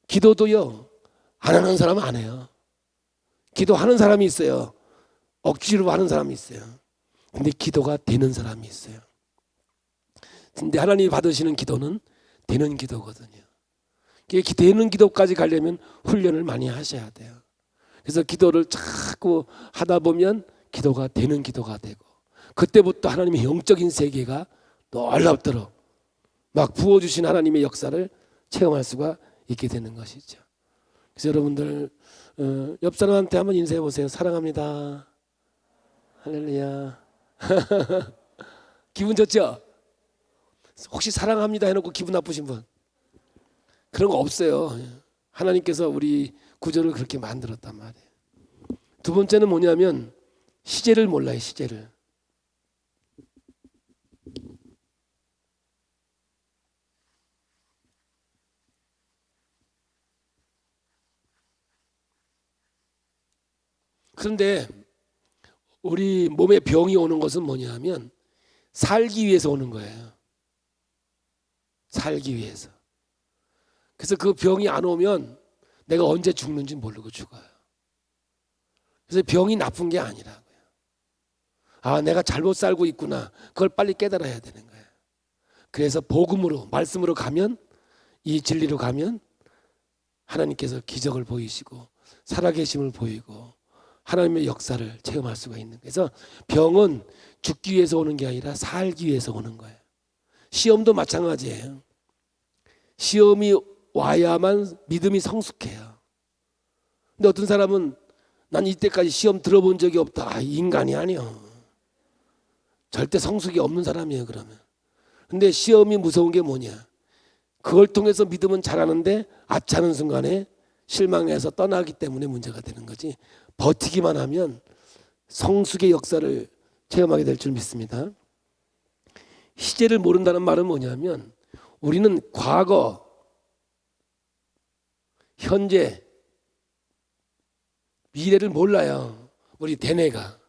기도도요, 안 하는 사람은 안 해요. 기도하는 사람이 있어요. 억지로 하는 사람이 있어요. 근데 기도가 되는 사람이 있어요. 근데 하나님이 받으시는 기도는 되는 기도거든요. 되는 기도까지 가려면 훈련을 많이 하셔야 돼요. 그래서 기도를 자꾸 하다 보면 기도가 되는 기도가 되고, 그때부터 하나님의 영적인 세계가 놀랍도록 막 부어주신 하나님의 역사를 체험할 수가 있게 되는 것이죠. 그래서 여러분들 옆 사람한테 한번 인사해 보세요. 사랑합니다. 할렐루야. 기분 좋죠? 혹시 사랑합니다 해놓고 기분 나쁘신 분? 그런 거 없어요. 하나님께서 우리 구조를 그렇게 만들었단 말이에요. 두 번째는 뭐냐면 시제를 몰라요. 시제를. 그런데 우리 몸에 병이 오는 것은 뭐냐면 살기 위해서 오는 거예요. 살기 위해서. 그래서 그 병이 안 오면 내가 언제 죽는지 모르고 죽어요. 그래서 병이 나쁜 게 아니라고요. 아, 내가 잘못 살고 있구나. 그걸 빨리 깨달아야 되는 거예요. 그래서 복음으로, 말씀으로 가면, 이 진리로 가면 하나님께서 기적을 보이시고 살아계심을 보이고 하나님의 역사를 체험할 수가 있는 거예요. 그래서 병은 죽기 위해서 오는 게 아니라 살기 위해서 오는 거예요. 시험도 마찬가지예요. 시험이 와야만 믿음이 성숙해요. 근데 어떤 사람은 난 이때까지 시험 들어본 적이 없다. 인간이 아니요. 절대 성숙이 없는 사람이에요. 그러면. 근데 시험이 무서운 게 뭐냐? 그걸 통해서 믿음은 자라는데 아차는 순간에 실망해서 떠나기 때문에 문제가 되는 거지. 버티기만 하면 성숙의 역사를 체험하게 될 줄 믿습니다. 시제를 모른다는 말은 뭐냐면 우리는 과거, 현재, 미래를 몰라요. 우리 대뇌가.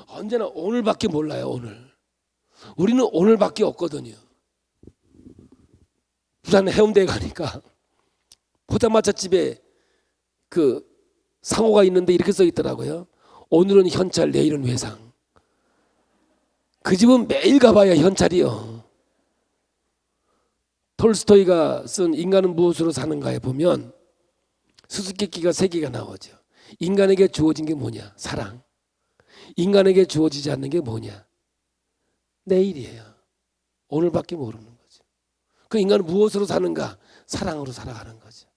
언제나 오늘밖에 몰라요. 오늘. 우리는 오늘밖에 없거든요. 부산 해운대에 가니까 포장마차집에 그 상호가 있는데 이렇게 써 있더라고요. 오늘은 현찰, 내일은 외상. 그 집은 매일 가봐야 현찰이요. 톨스토이가 쓴 인간은 무엇으로 사는가에 보면 수수께끼가 3개가 나오죠. 인간에게 주어진 게 뭐냐? 사랑. 인간에게 주어지지 않는 게 뭐냐? 내일이에요. 오늘밖에 모르는 거죠. 그 인간은 무엇으로 사는가? 사랑으로 살아가는 거죠.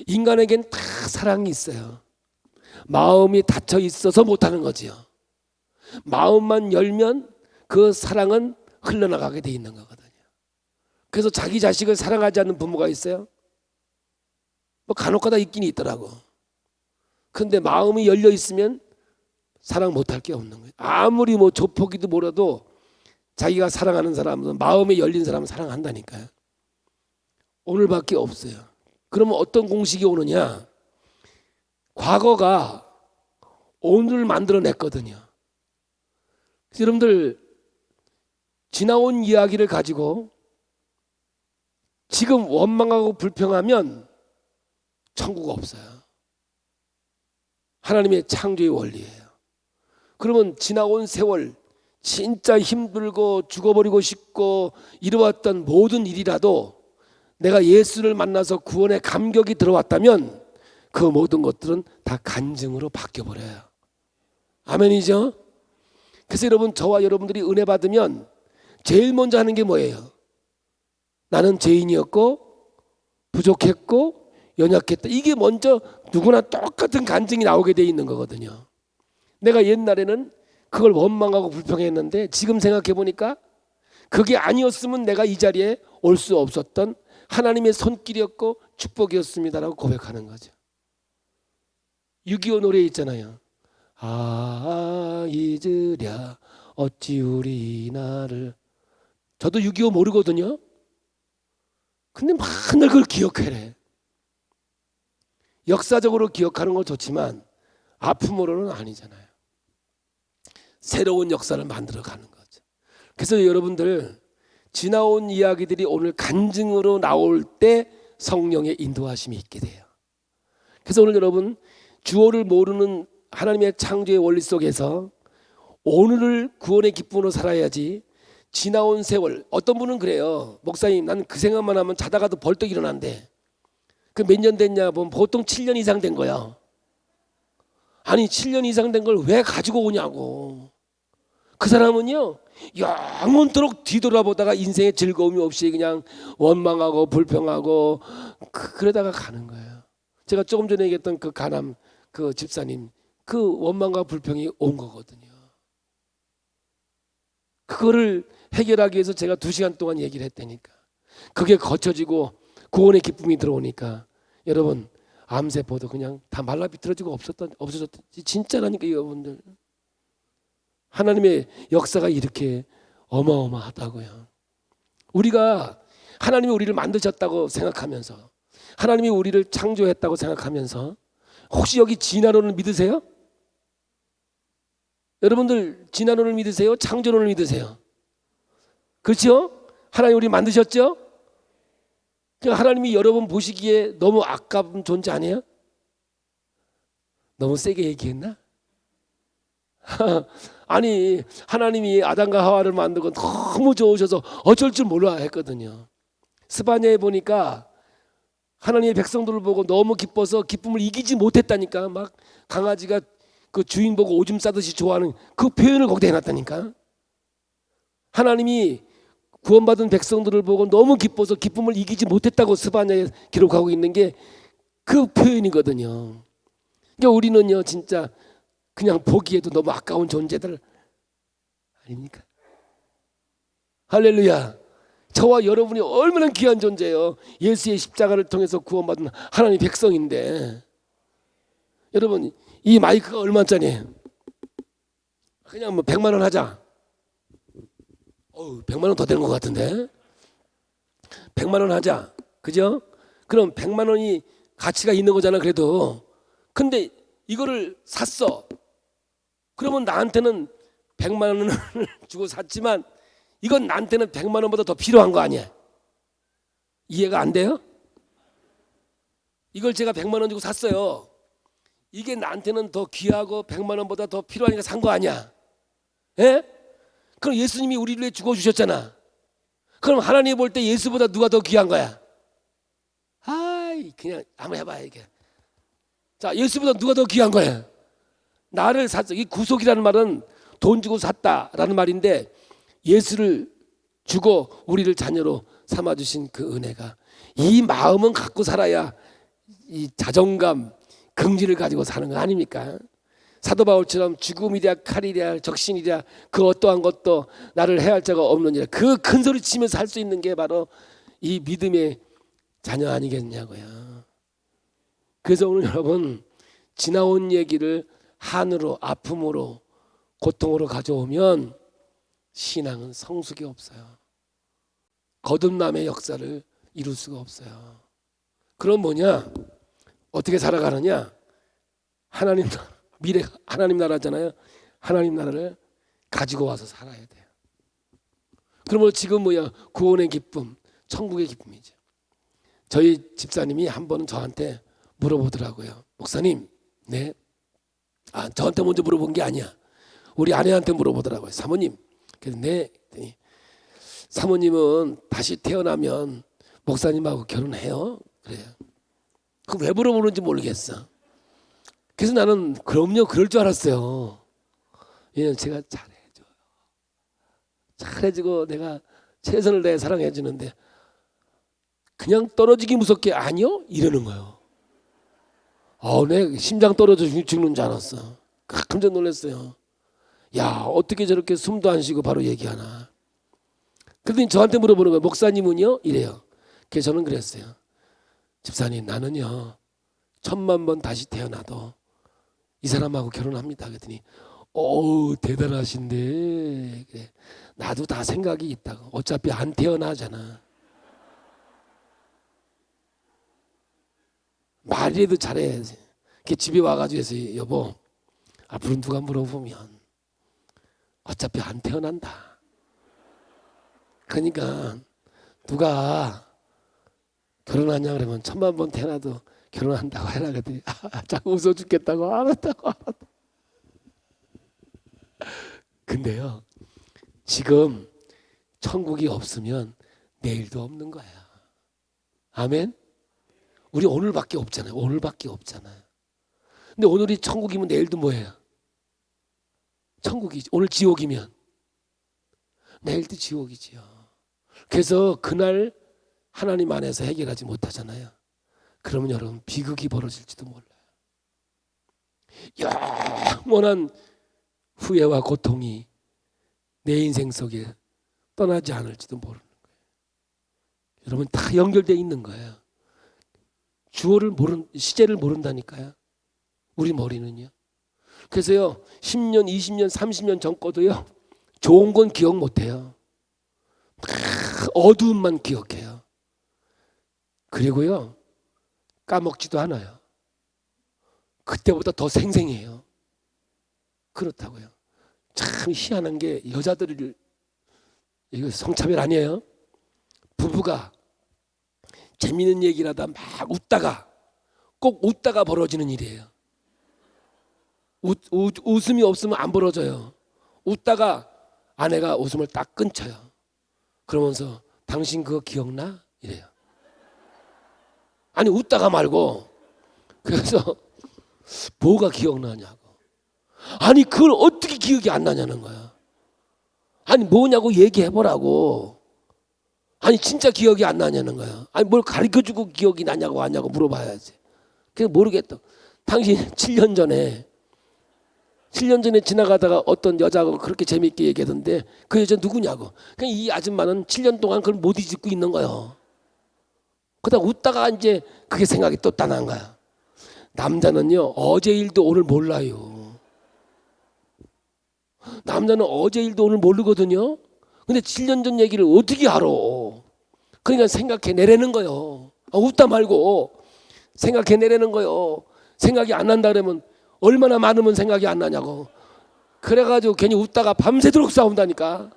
인간에겐 다 사랑이 있어요. 마음이 닫혀 있어서 못하는 거지요. 마음만 열면 그 사랑은 흘러나가게 돼 있는 거거든요. 그래서 자기 자식을 사랑하지 않는 부모가 있어요? 뭐 간혹가다 있긴 있더라고. 근데 마음이 열려 있으면 사랑 못할 게 없는 거예요. 아무리 뭐 조폭이도 뭐라도 자기가 사랑하는 사람은, 마음이 열린 사람은 사랑한다니까요. 오늘밖에 없어요. 그러면 어떤 공식이 오느냐? 과거가 오늘을 만들어냈거든요. 그래서 여러분들 지나온 이야기를 가지고 지금 원망하고 불평하면 천국 없어요. 하나님의 창조의 원리예요. 그러면 지나온 세월 진짜 힘들고 죽어버리고 싶고 이루었던 모든 일이라도 내가 예수를 만나서 구원의 감격이 들어왔다면 그 모든 것들은 다 간증으로 바뀌어버려요. 아멘이죠? 그래서 여러분, 저와 여러분들이 은혜 받으면 제일 먼저 하는 게 뭐예요? 나는 죄인이었고 부족했고 연약했다. 이게 먼저 누구나 똑같은 간증이 나오게 돼 있는 거거든요. 내가 옛날에는 그걸 원망하고 불평했는데 지금 생각해 보니까 그게 아니었으면 내가 이 자리에 올 수 없었던 하나님의 손길이었고 축복이었습니다라고 고백하는 거죠. 6.25 노래 있잖아요. 아 잊으랴 어찌 우리 나를. 저도 6.25 모르거든요. 근데 맨날 그걸 기억해래. 역사적으로 기억하는 건 좋지만 아픔으로는 아니잖아요. 새로운 역사를 만들어가는 거죠. 그래서 여러분들 지나온 이야기들이 오늘 간증으로 나올 때 성령의 인도하심이 있게 돼요. 그래서 오늘 여러분 주어를 모르는 하나님의 창조의 원리 속에서 오늘을 구원의 기쁨으로 살아야지 지나온 세월. 어떤 분은 그래요. 목사님, 나는 그 생각만 하면 자다가도 벌떡 일어난대. 그 몇 년 됐냐 보면 보통 7년 이상 된 거야. 아니 7년 이상 된 걸 왜 가지고 오냐고. 그 사람은요 영원토록 뒤돌아보다가 인생에 즐거움이 없이 그냥 원망하고 불평하고 그러다가 가는 거예요. 제가 조금 전에 얘기했던 그 가남 그 집사님, 그 원망과 불평이 온 거거든요. 그거를 해결하기 위해서 제가 2시간 동안 얘기를 했다니까. 그게 거쳐지고 구원의 기쁨이 들어오니까 여러분 암세포도 그냥 다 말라 비틀어지고 없어졌지. 진짜라니까 여러분들. 하나님의 역사가 이렇게 어마어마하다고요. 우리가 하나님이 우리를 만드셨다고 생각하면서, 하나님이 우리를 창조했다고 생각하면서, 혹시 여기 진화론을 믿으세요? 여러분들 진화론을 믿으세요? 창조론을 믿으세요? 그렇죠? 하나님 우리 만드셨죠? 하나님이 여러분 보시기에 너무 아까운 존재 아니에요? 너무 세게 얘기했나? 아니 하나님이 아담과 하와를 만들고 너무 좋으셔서 어쩔 줄 몰라 했거든요. 스바냐에 보니까 하나님의 백성들을 보고 너무 기뻐서 기쁨을 이기지 못했다니까. 막 강아지가 그 주인 보고 오줌 싸듯이 좋아하는 그 표현을 거기다 해놨다니까. 하나님이 구원받은 백성들을 보고 너무 기뻐서 기쁨을 이기지 못했다고 스바냐에 기록하고 있는 게 그 표현이거든요. 그러니까 우리는요 진짜 그냥 보기에도 너무 아까운 존재들 아닙니까? 할렐루야. 저와 여러분이 얼마나 귀한 존재예요. 예수의 십자가를 통해서 구원받은 하나님의 백성인데, 여러분 이 마이크가 얼마짜리예요? 그냥 뭐 100만 원 하자. 100만 원 더 되는 것 같은데. 100만 원 하자. 그죠? 그럼 100만 원이 가치가 있는 거잖아 그래도. 근데 이거를 샀어. 그러면 나한테는 100만 원을 주고 샀지만 이건 나한테는 100만 원보다 더 필요한 거 아니야? 이해가 안 돼요? 이걸 제가 100만 원 주고 샀어요. 이게 나한테는 더 귀하고 100만 원보다 더 필요하니까 산 거 아니야? 예? 그럼 예수님이 우리를 위해 죽어주셨잖아. 그럼 하나님이 볼 때 예수보다 누가 더 귀한 거야? 아이 그냥 한번 해봐 이게. 자, 예수보다 누가 더 귀한 거야? 나를 샀어. 이 구속이라는 말은 돈 주고 샀다라는 말인데, 예수를 주고 우리를 자녀로 삼아주신 그 은혜가, 이 마음은 갖고 살아야 이 자존감, 긍지를 가지고 사는 거 아닙니까? 사도 바울처럼 죽음이랴 칼이랴 적신이랴 그 어떠한 것도 나를 해할 자가 없느니라, 그 큰 소리 치면서 살 수 있는 게 바로 이 믿음의 자녀 아니겠냐고요. 그래서 오늘 여러분 지나온 얘기를 한으로, 아픔으로, 고통으로 가져오면 신앙은 성숙이 없어요. 거듭남의 역사를 이룰 수가 없어요. 그럼 뭐냐? 어떻게 살아가느냐? 하나님 미래 하나님 나라잖아요. 하나님 나라를 가지고 와서 살아야 돼요. 그러면 지금 구원의 기쁨, 천국의 기쁨이죠. 저희 집사님이 한 번은 저한테 물어보더라고요. 목사님, 네. 저한테 먼저 물어본 게 아니야. 우리 아내한테 물어보더라고요. 사모님. 그래서 네. 사모님은 다시 태어나면 목사님하고 결혼해요? 그래요. 그 왜 물어보는지 모르겠어. 그래서 나는 그럼요, 그럴 줄 알았어요. 왜냐면 제가 잘해주고 내가 최선을 다해 사랑해 주는데 그냥 떨어지기 무섭게 아니요? 이러는 거예요. 내 심장 떨어져 죽는 줄 알았어. 깜짝 놀랐어요. 야, 어떻게 저렇게 숨도 안 쉬고 바로 얘기하나. 그랬더니 저한테 물어보는 거예요. 목사님은요? 이래요. 그래서 저는 그랬어요. 집사님, 나는요 1000만 번 다시 태어나도 이 사람하고 결혼합니다. 그랬더니 대단하신데. 그래. 나도 다 생각이 있다고. 어차피 안 태어나잖아. 말이라도 잘해야지. 집에 와가지고 해서 여보, 앞으로 누가 물어보면 어차피 안 태어난다. 그러니까 누가 결혼하냐 그러면 1000만 번 태어나도 결혼한다고 해라. 그랬더니 자꾸 웃어 죽겠다고. 알았다고. 근데요, 지금 천국이 없으면 내일도 없는 거야. 아멘. 우리 오늘밖에 없잖아요. 오늘밖에 없잖아요. 근데 오늘이 천국이면 내일도 뭐예요? 천국이지. 오늘 지옥이면 내일도 지옥이지요. 그래서 그날 하나님 안에서 해결하지 못하잖아요. 그러면 여러분 비극이 벌어질지도 몰라요. 영원한 후회와 고통이 내 인생 속에 떠나지 않을지도 모르는 거예요. 여러분 다 연결되어 있는 거예요. 시제를 모른다니까요. 우리 머리는요. 그래서요 10년, 20년, 30년 전 거도요 좋은 건 기억 못해요. 어두움만 기억해요. 그리고요 까먹지도 않아요. 그때보다 더 생생해요. 그렇다고요. 참 희한한 게 여자들이, 이거 성차별 아니에요? 부부가 재미있는 얘기를 하다 막 꼭 웃다가 벌어지는 일이에요. 웃음이 없으면 안 벌어져요. 웃다가 아내가 웃음을 딱 끊쳐요. 그러면서 당신 그거 기억나? 이래요. 아니 웃다가 말고. 그래서 뭐가 기억나냐고. 아니 그걸 어떻게 기억이 안 나냐는 거야. 아니 뭐냐고 얘기해보라고. 아니 진짜 기억이 안 나냐는 거야. 아니 뭘 가르쳐주고 기억이 나냐고 하냐고 물어봐야지. 그래서 모르겠다. 당신 7년 전에 지나가다가 어떤 여자하고 그렇게 재밌게 얘기하던데 그 여자 누구냐고. 그냥 이 아줌마는 7년 동안 그걸 못 잊고 있는 거예요. 그러다 웃다가 이제 그게 생각이 또 떠난 거야. 남자는요 어제 일도 오늘 몰라요. 남자는 어제 일도 오늘 모르거든요. 근데 7년 전 얘기를 어떻게 알아? 그러니까 생각해내라는 거예요. 웃다 말고 생각해내라는 거예요. 생각이 안 난다 그러면 얼마나 많으면 생각이 안 나냐고. 그래가지고 괜히 웃다가 밤새도록 싸운다니까.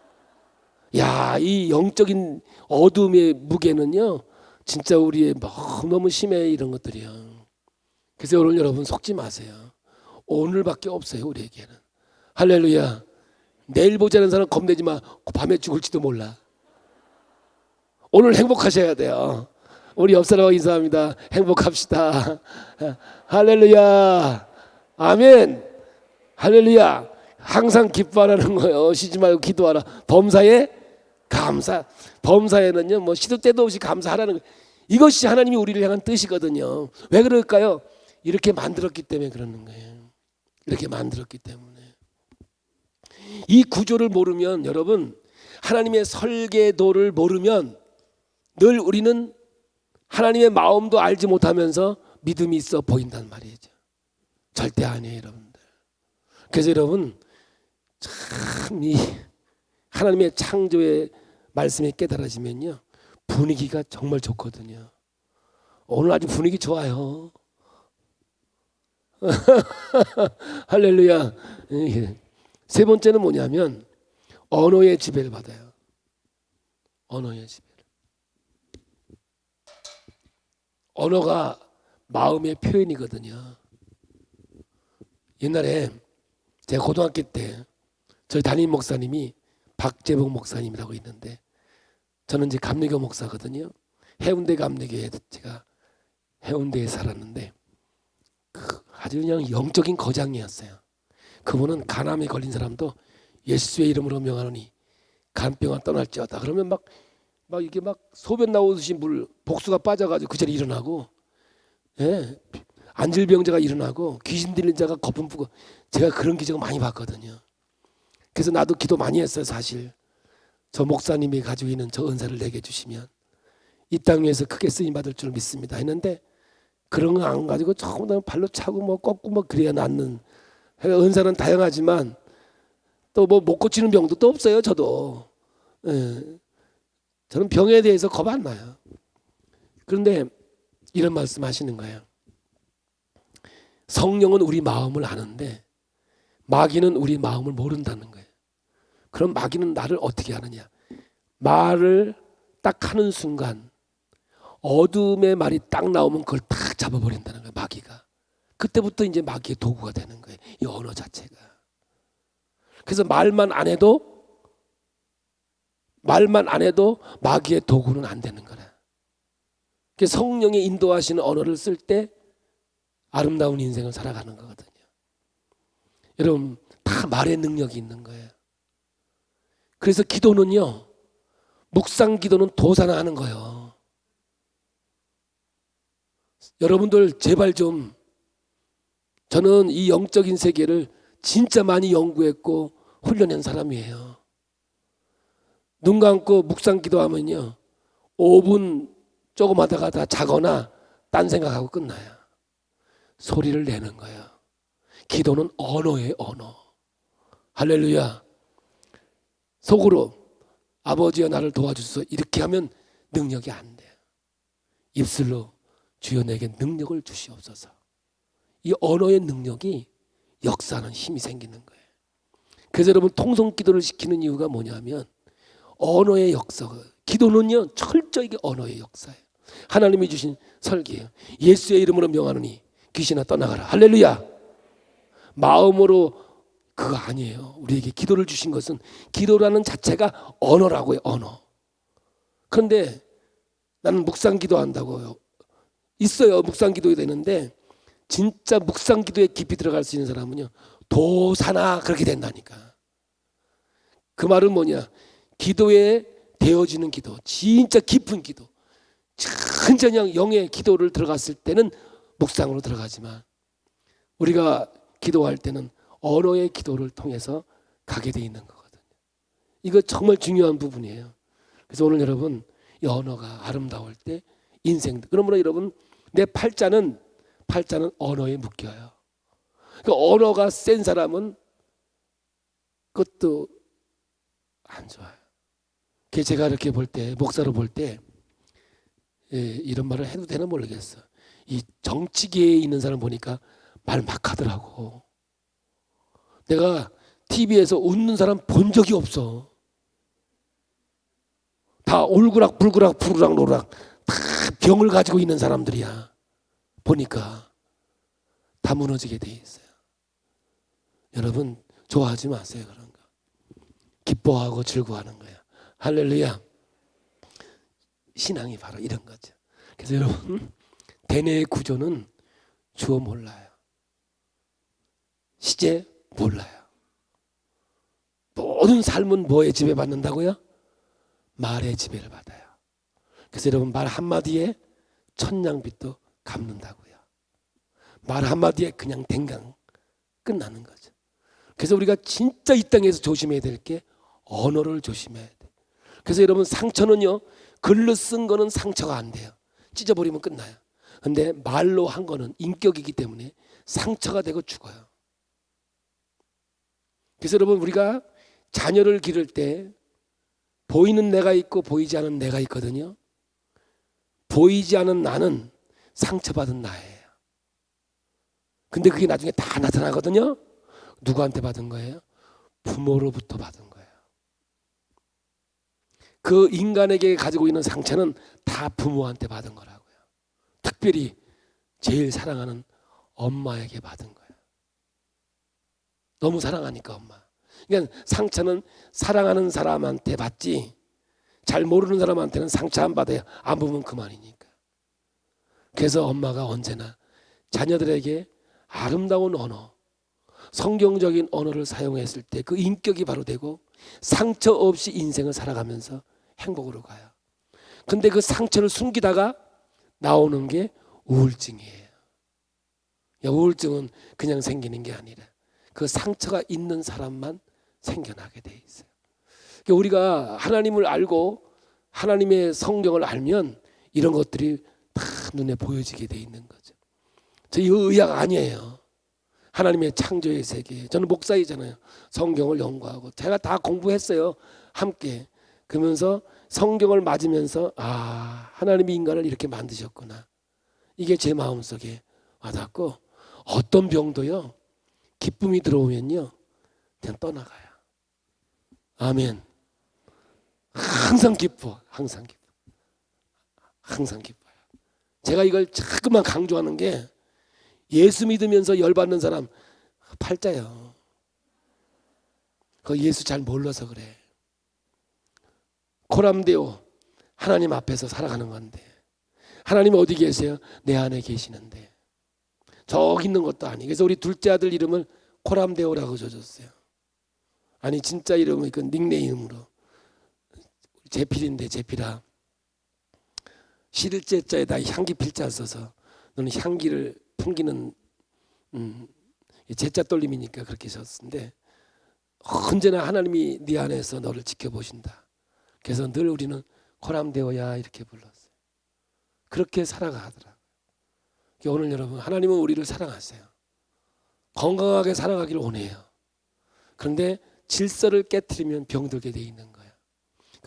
야, 이 영적인 어둠의 무게는요 진짜 우리의 너무 심해. 이런 것들이요. 그래서 오늘 여러분 속지 마세요. 오늘밖에 없어요 우리에게는. 할렐루야. 내일 보자는 사람 겁내지 마. 밤에 죽을지도 몰라. 오늘 행복하셔야 돼요. 우리 옆 사람하고 인사합니다. 행복합시다. 할렐루야. 아멘. 할렐루야. 항상 기뻐하라는 거예요. 쉬지 말고 기도하라. 범사에 감사. 범사에는요 뭐 시도 때도 없이 감사하라는 거예요. 이것이 하나님이 우리를 향한 뜻이거든요. 왜 그럴까요? 이렇게 만들었기 때문에 그러는 거예요. 이렇게 만들었기 때문에. 이 구조를 모르면 여러분, 하나님의 설계도를 모르면 늘 우리는 하나님의 마음도 알지 못하면서 믿음이 있어 보인단 말이죠. 절대 아니에요 여러분들. 그래서 여러분 참 이 하나님의 창조의 말씀이 깨달아지면요 분위기가 정말 좋거든요. 오늘 아주 분위기 좋아요. 할렐루야. 예. 세 번째는 뭐냐면 언어의 지배를 받아요. 언어의 지배를. 언어가 마음의 표현이거든요. 옛날에 제가 고등학교 때 저희 담임 목사님이 박재봉 목사님이라고 있는데 저는 이제 감리교 목사거든요. 해운대 감리교에 제가 해운대에 살았는데 아주 그냥 영적인 거장이었어요. 그분은 간암에 걸린 사람도 예수의 이름으로 명하노니 간병아 떠날지어다. 그러면 막 이게 막 소변 나오듯이 물 복수가 빠져가지고 그 자리에 일어나고, 예, 안질병자가 일어나고 귀신 들린 자가 거품 부고, 제가 그런 기적을 많이 봤거든요. 그래서 나도 기도 많이 했어요. 사실 저 목사님이 가지고 있는 저 은사를 내게 주시면 이 땅 위에서 크게 쓰임 받을 줄 믿습니다 했는데 그런 거 안 가지고 조금 발로 차고 뭐 꺾고 뭐 그래야 낫는, 은사는 다양하지만 또 뭐 못 고치는 병도 또 없어요. 저도, 예, 저는 병에 대해서 겁 안 나요. 그런데 이런 말씀 하시는 거예요. 성령은 우리 마음을 아는데 마귀는 우리 마음을 모른다는 거예요. 그럼 마귀는 나를 어떻게 하느냐? 말을 딱 하는 순간 어둠의 말이 딱 나오면 그걸 딱 잡아버린다는 거예요. 마귀가. 그때부터 이제 마귀의 도구가 되는 거예요. 이 언어 자체가. 그래서 말만 안 해도 마귀의 도구는 안 되는 거라. 그래서 성령이 인도하시는 언어를 쓸 때 아름다운 인생을 살아가는 거거든요. 여러분 다 말의 능력이 있는 거예요. 그래서 기도는요, 묵상 기도는 도산하는 거예요. 여러분들 제발 좀, 저는 이 영적인 세계를 진짜 많이 연구했고 훈련한 사람이에요. 눈 감고 묵상 기도하면요 5분 조금 하다가 다 자거나 딴 생각하고 끝나요. 소리를 내는 거예요. 기도는 언어예요. 언어. 할렐루야. 속으로 아버지여 나를 도와주소서 이렇게 하면 능력이 안 돼요. 입술로 주여 내게 능력을 주시옵소서. 이 언어의 능력이 역사하는 힘이 생기는 거예요. 그래서 여러분 통성 기도를 시키는 이유가 뭐냐면 언어의 역사가, 기도는요 철저히 언어의 역사예요. 하나님이 주신 설계예요. 예수의 이름으로 명하노니 귀신아 떠나가라. 할렐루야. 마음으로 그거 아니에요. 우리에게 기도를 주신 것은, 기도라는 자체가 언어라고요. 언어. 그런데 나는 묵상 기도한다고요. 있어요. 묵상 기도가 되는데 진짜 묵상 기도에 깊이 들어갈 수 있는 사람은요 도사나 그렇게 된다니까. 그 말은 뭐냐, 기도에 되어지는 기도, 진짜 깊은 기도, 천천히 영의 기도를 들어갔을 때는 묵상으로 들어가지만 우리가 기도할 때는 언어의 기도를 통해서 가게 돼 있는 거거든요. 이거 정말 중요한 부분이에요. 그래서 오늘 여러분 이 언어가 아름다울 때 인생도, 그러므로 여러분 내 팔자는 언어에 묶여요. 그러니까 언어가 센 사람은 그것도 안 좋아요. 제가 이렇게 볼 때, 목사로 볼 때, 이런 말을 해도 되나 모르겠어. 이 정치계에 있는 사람 보니까 말 막 하더라고. 내가 TV에서 웃는 사람 본 적이 없어. 다 올그락 불그락 푸르락 노락 다 병을 가지고 있는 사람들이야. 보니까 다 무너지게 돼 있어요. 여러분 좋아하지 마세요. 그런 거. 기뻐하고 즐거워하는 거야. 할렐루야. 신앙이 바로 이런 거죠. 그래서 여러분 대뇌의 구조는 주어 몰라요. 시제 몰라요. 모든 삶은 뭐에 지배받는다고요? 말에 지배를 받아요. 그래서 여러분 말 한마디에 천냥빚도 갚는다고요. 말 한마디에 그냥 댕강 끝나는 거죠. 그래서 우리가 진짜 이 땅에서 조심해야 될 게 언어를 조심해야 돼요. 그래서 여러분 상처는요, 글로 쓴 거는 상처가 안 돼요. 찢어버리면 끝나요. 근데 말로 한 거는 인격이기 때문에 상처가 되고 죽어요. 그래서 여러분 우리가 자녀를 기를 때 보이는 내가 있고 보이지 않은 내가 있거든요. 보이지 않은 나는 상처받은 나예요. 근데 그게 나중에 다 나타나거든요. 누구한테 받은 거예요? 부모로부터 받은 거예요. 그 인간에게 가지고 있는 상처는 다 부모한테 받은 거라고요. 특별히 제일 사랑하는 엄마에게 받은 거예요. 너무 사랑하니까 엄마. 그러니까 상처는 사랑하는 사람한테 받지 잘 모르는 사람한테는 상처 안 받아요. 안 보면 그만이니까. 그래서 엄마가 언제나 자녀들에게 아름다운 언어, 성경적인 언어를 사용했을 때 그 인격이 바로 되고 상처 없이 인생을 살아가면서 행복으로 가요. 근데 그 상처를 숨기다가 나오는 게 우울증이에요. 우울증은 그냥 생기는 게 아니라 그 상처가 있는 사람만 생겨나게 돼 있어요. 그러니까 우리가 하나님을 알고 하나님의 성경을 알면 이런 것들이 다 눈에 보여지게 돼 있는 거죠. 저 이거 의학 아니에요. 하나님의 창조의 세계. 저는 목사이잖아요. 성경을 연구하고 제가 다 공부했어요. 함께. 그러면서 성경을 맞으면서 하나님이 인간을 이렇게 만드셨구나. 이게 제 마음속에 와닿고 어떤 병도요. 기쁨이 들어오면요. 그냥 떠나가요. 아멘. 항상 기뻐. 항상 기뻐. 항상 기뻐요. 제가 이걸 자꾸만 강조하는 게 예수 믿으면서 열받는 사람 팔자요. 그 예수 잘 몰라서 그래. 코람데오 하나님 앞에서 살아가는 건데 하나님 어디 계세요? 내 안에 계시는데 저기 있는 것도 아니. 그래서 우리 둘째 아들 이름을 코람데오라고 줘줬어요. 아니 진짜 이름은 그 닉네임으로 제필인데 제필아 실제자에다 향기 필자 써서 너는 향기를 풍기는 제자 떨림이니까 그렇게 썼는데 언제나 하나님이 네 안에서 너를 지켜보신다. 그래서 늘 우리는 코람데오야 이렇게 불렀어요. 그렇게 살아가더라고요. 오늘 여러분 하나님은 우리를 사랑하세요. 건강하게 살아가기를 원해요. 그런데 질서를 깨트리면 병들게 돼 있는 거예요.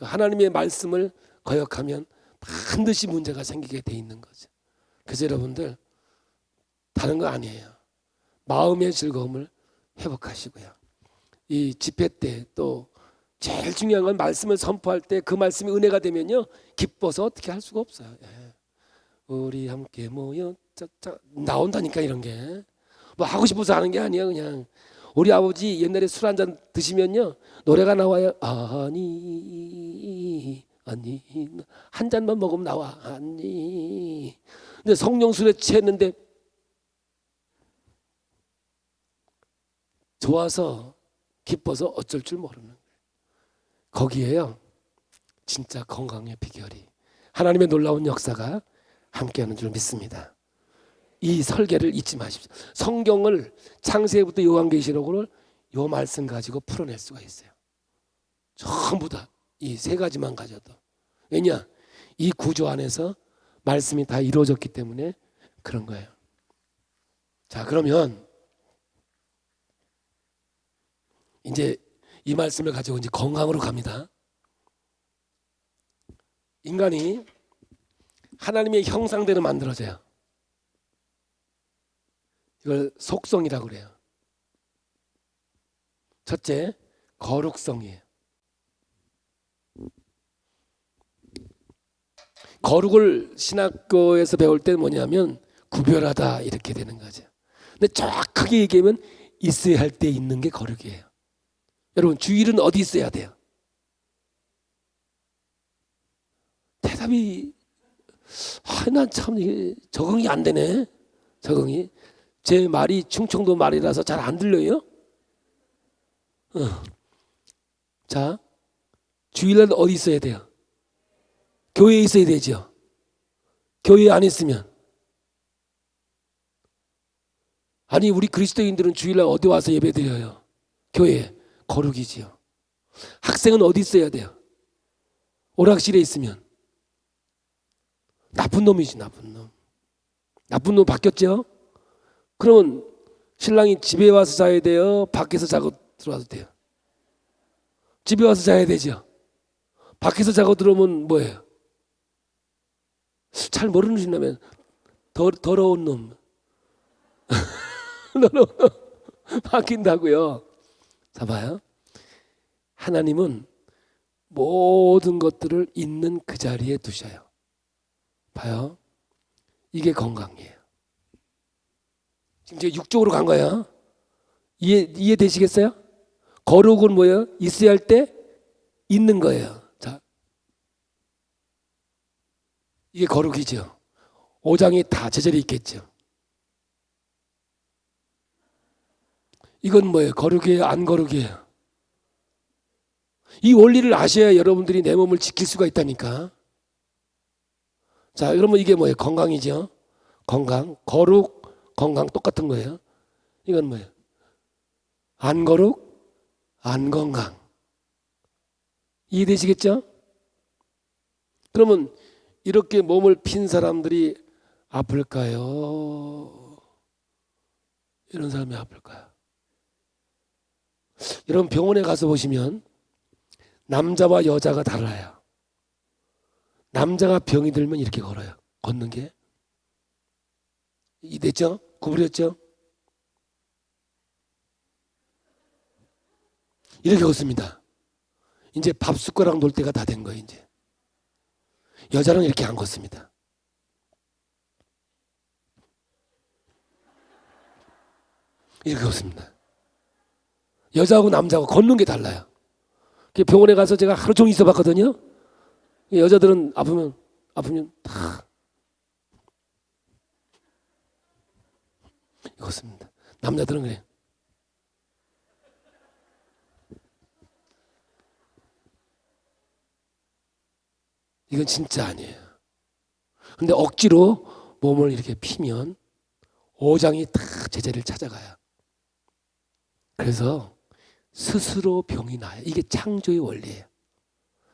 하나님의 말씀을 거역하면 반드시 문제가 생기게 돼 있는 거죠. 그래서 여러분들 다른 거 아니에요. 마음의 즐거움을 회복하시고요. 이 집회 때 또 제일 중요한 건 말씀을 선포할 때 그 말씀이 은혜가 되면요. 기뻐서 어떻게 할 수가 없어요. 예. 우리 함께 모여 나온다니까 이런 게. 뭐 하고 싶어서 하는 게 아니에요. 그냥 우리 아버지 옛날에 술 한잔 드시면요. 노래가 나와요. 아니 한 잔만 먹으면 나와. 아니. 근데 성령 술에 취했는데 좋아서 기뻐서 어쩔 줄 모르는 거예요. 거기에요. 진짜 건강의 비결이 하나님의 놀라운 역사가 함께하는 줄 믿습니다. 이 설계를 잊지 마십시오. 성경을 창세기부터 요한계시록을 요 말씀 가지고 풀어낼 수가 있어요. 전부 다 이 세 가지만 가져도. 왜냐? 이 구조 안에서 말씀이 다 이루어졌기 때문에 그런 거예요. 자, 그러면 이제 이 말씀을 가지고 이제 건강으로 갑니다. 인간이 하나님의 형상대로 만들어져요. 이걸 속성이라고 그래요. 첫째, 거룩성이에요. 거룩을 신학교에서 배울 때 뭐냐면 구별하다 이렇게 되는 거죠. 근데 정확하게 얘기하면 있어야 할 때 있는 게 거룩이에요. 여러분 주일은 어디 있어야 돼요? 대답이 난 참 적응이 안 되네. 적응이. 제 말이 충청도 말이라서 잘 안 들려요? 자, 주일날 어디 있어야 돼요? 교회에 있어야 되죠. 교회에 안 있으면 아니 우리 그리스도인들은 주일날 어디 와서 예배드려요? 교회에. 거룩이지요. 학생은 어디 있어야 돼요? 오락실에 있으면 나쁜 놈이지. 나쁜 놈. 나쁜 놈 바뀌었죠? 그러면 신랑이 집에 와서 자야 돼요? 밖에서 자고 들어와도 돼요? 집에 와서 자야 되죠. 밖에서 자고 들어오면 뭐예요? 잘 모르는 신라면 더러운 놈. 바뀐다고요. 자 봐요. 하나님은 모든 것들을 있는 그 자리에 두셔요. 봐요. 이게 건강이에요. 지금 제가 육적으로 간 거예요. 이해되시겠어요? 거룩은 뭐예요? 있어야 할 때 있는 거예요. 자, 이게 거룩이죠. 5장이 다 제자리 있겠죠. 이건 뭐예요? 거룩이에요? 안 거룩이에요? 이 원리를 아셔야 여러분들이 내 몸을 지킬 수가 있다니까. 자, 그러면 이게 뭐예요? 건강이죠. 건강, 거룩, 건강 똑같은 거예요. 이건 뭐예요? 안 거룩, 안 건강. 이해되시겠죠? 그러면 이렇게 몸을 핀 사람들이 아플까요? 이런 사람이 아플까요? 여러분 병원에 가서 보시면 남자와 여자가 달라요. 남자가 병이 들면 이렇게 걸어요. 걷는 게. 이해됐죠? 구부렸죠? 이렇게 걷습니다. 이제 밥 숟가락 놓을 때가 다 된 거예요. 이제 여자는 이렇게 안 걷습니다. 이렇게 걷습니다. 여자하고 남자하고 걷는 게 달라요. 병원에 가서 제가 하루 종일 있어봤거든요. 여자들은 아프면 다 걷습니다. 남자들은 그래요. 이건 진짜 아니에요. 근데 억지로 몸을 이렇게 피면 오장이 다 제자리를 찾아가요. 그래서 스스로 병이 나요. 이게 창조의 원리예요.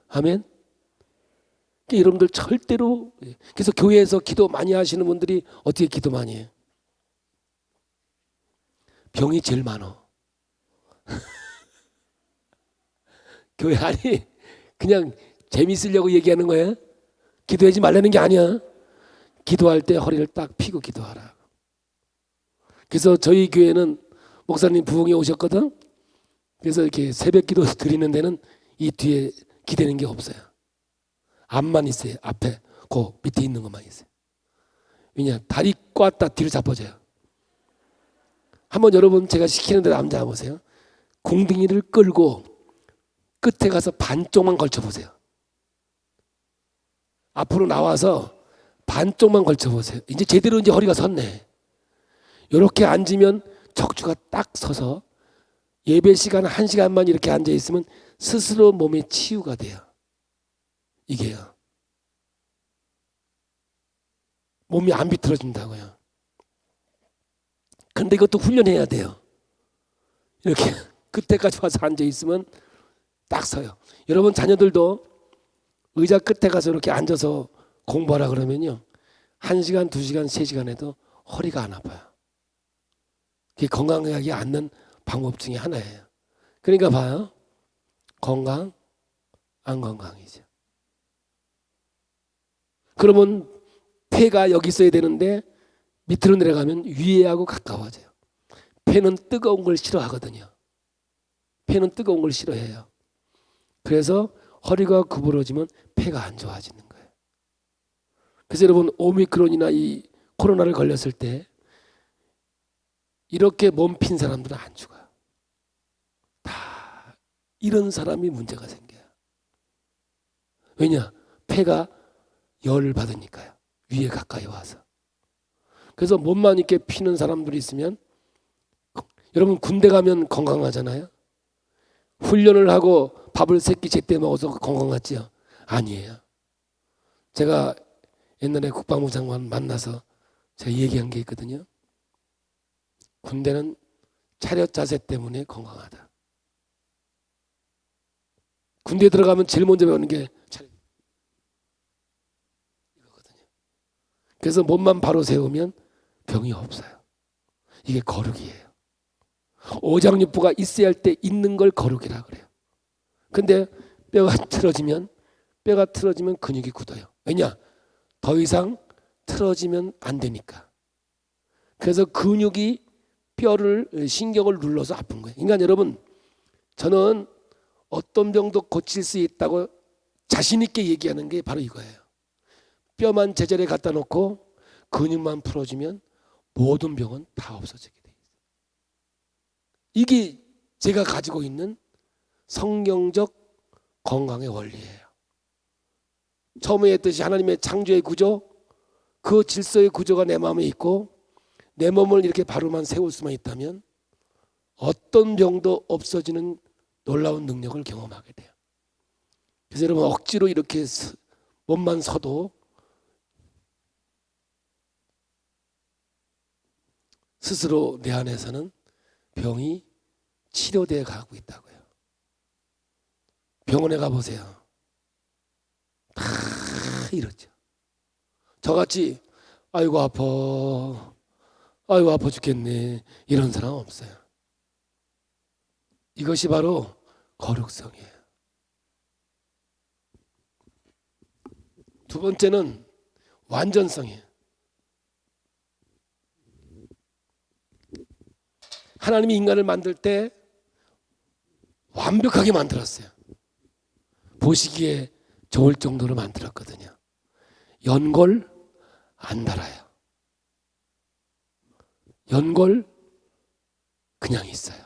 아멘. 여러분들 절대로, 그래서 교회에서 기도 많이 하시는 분들이 어떻게 기도 많이 해요? 병이 제일 많어. 교회 아니 그냥 재밌으려고 얘기하는 거예요. 기도하지 말라는 게 아니야. 기도할 때 허리를 딱 펴고 기도하라. 그래서 저희 교회는 목사님 부흥에 오셨거든. 그래서 이렇게 새벽 기도 드리는 데는 이 뒤에 기대는 게 없어요. 앞만 있어요. 앞에 그 밑에 있는 것만 있어요. 왜냐 다리 꽈다 뒤로 잡아져요. 한번 여러분 제가 시키는 대로 앉아 보세요. 궁둥이를 끌고 끝에 가서 반쪽만 걸쳐보세요. 앞으로 나와서 반쪽만 걸쳐보세요. 이제 제대로 이제 허리가 섰네. 이렇게 앉으면 척추가 딱 서서 예배 시간 1시간만 이렇게 앉아 있으면 스스로 몸의 치유가 돼요. 이게요. 몸이 안 비틀어진다고요. 근데 이것도 훈련해야 돼요. 이렇게 끝에까지 와서 앉아 있으면 딱 서요. 여러분 자녀들도 의자 끝에 가서 이렇게 앉아서 공부하라 그러면요. 1시간, 2시간, 3시간 해도 허리가 안 아파요. 그게 건강하게 앉는 방법 중에 하나예요. 그러니까 봐요. 건강, 안 건강이죠. 그러면 폐가 여기 있어야 되는데 밑으로 내려가면 위에하고 가까워져요. 폐는 뜨거운 걸 싫어하거든요. 폐는 뜨거운 걸 싫어해요. 그래서 허리가 구부러지면 폐가 안 좋아지는 거예요. 그래서 여러분 오미크론이나 이 코로나를 걸렸을 때 이렇게 몸 핀 사람들은 안 죽어요. 다 이런 사람이 문제가 생겨요. 왜냐? 폐가 열을 받으니까요. 위에 가까이 와서. 그래서 몸만 이렇게 피는 사람들이 있으면 여러분 군대 가면 건강하잖아요. 훈련을 하고 밥을 3끼 제때 먹어서 건강하지요? 아니에요. 제가 옛날에 국방부 장관 만나서 제가 얘기한 게 있거든요. 군대는 차렷 자세 때문에 건강하다. 군대에 들어가면 제일 먼저 배우는 게 차렷 이거거든요. 그래서 몸만 바로 세우면 병이 없어요. 이게 거룩이에요. 오장육부가 있어야 할 때 있는 걸 거룩이라 그래요. 근데 뼈가 틀어지면 근육이 굳어요. 왜냐? 더 이상 틀어지면 안 되니까. 그래서 근육이 뼈를 신경을 눌러서 아픈 거예요. 그러니까 여러분, 저는 어떤 병도 고칠 수 있다고 자신 있게 얘기하는 게 바로 이거예요. 뼈만 제자리에 갖다 놓고 근육만 풀어주면 모든 병은 다 없어지게 돼 있어요. 이게 제가 가지고 있는 성경적 건강의 원리예요. 처음에 했듯이 하나님의 창조의 구조, 그 질서의 구조가 내 마음에 있고 내 몸을 이렇게 바로만 세울 수만 있다면 어떤 병도 없어지는 놀라운 능력을 경험하게 돼요. 그래서 여러분, 억지로 이렇게 몸만 서도 스스로 내 안에서는 병이 치료되어 가고 있다고요. 병원에 가보세요. 다 이렇죠. 저같이 아이고 아파 죽겠네 이런 사람 없어요. 이것이 바로 거룩성이에요. 두 번째는 완전성이에요. 하나님이 인간을 만들 때 완벽하게 만들었어요. 보시기에 좋을 정도로 만들었거든요. 연골 안 달아요. 연골 그냥 있어요.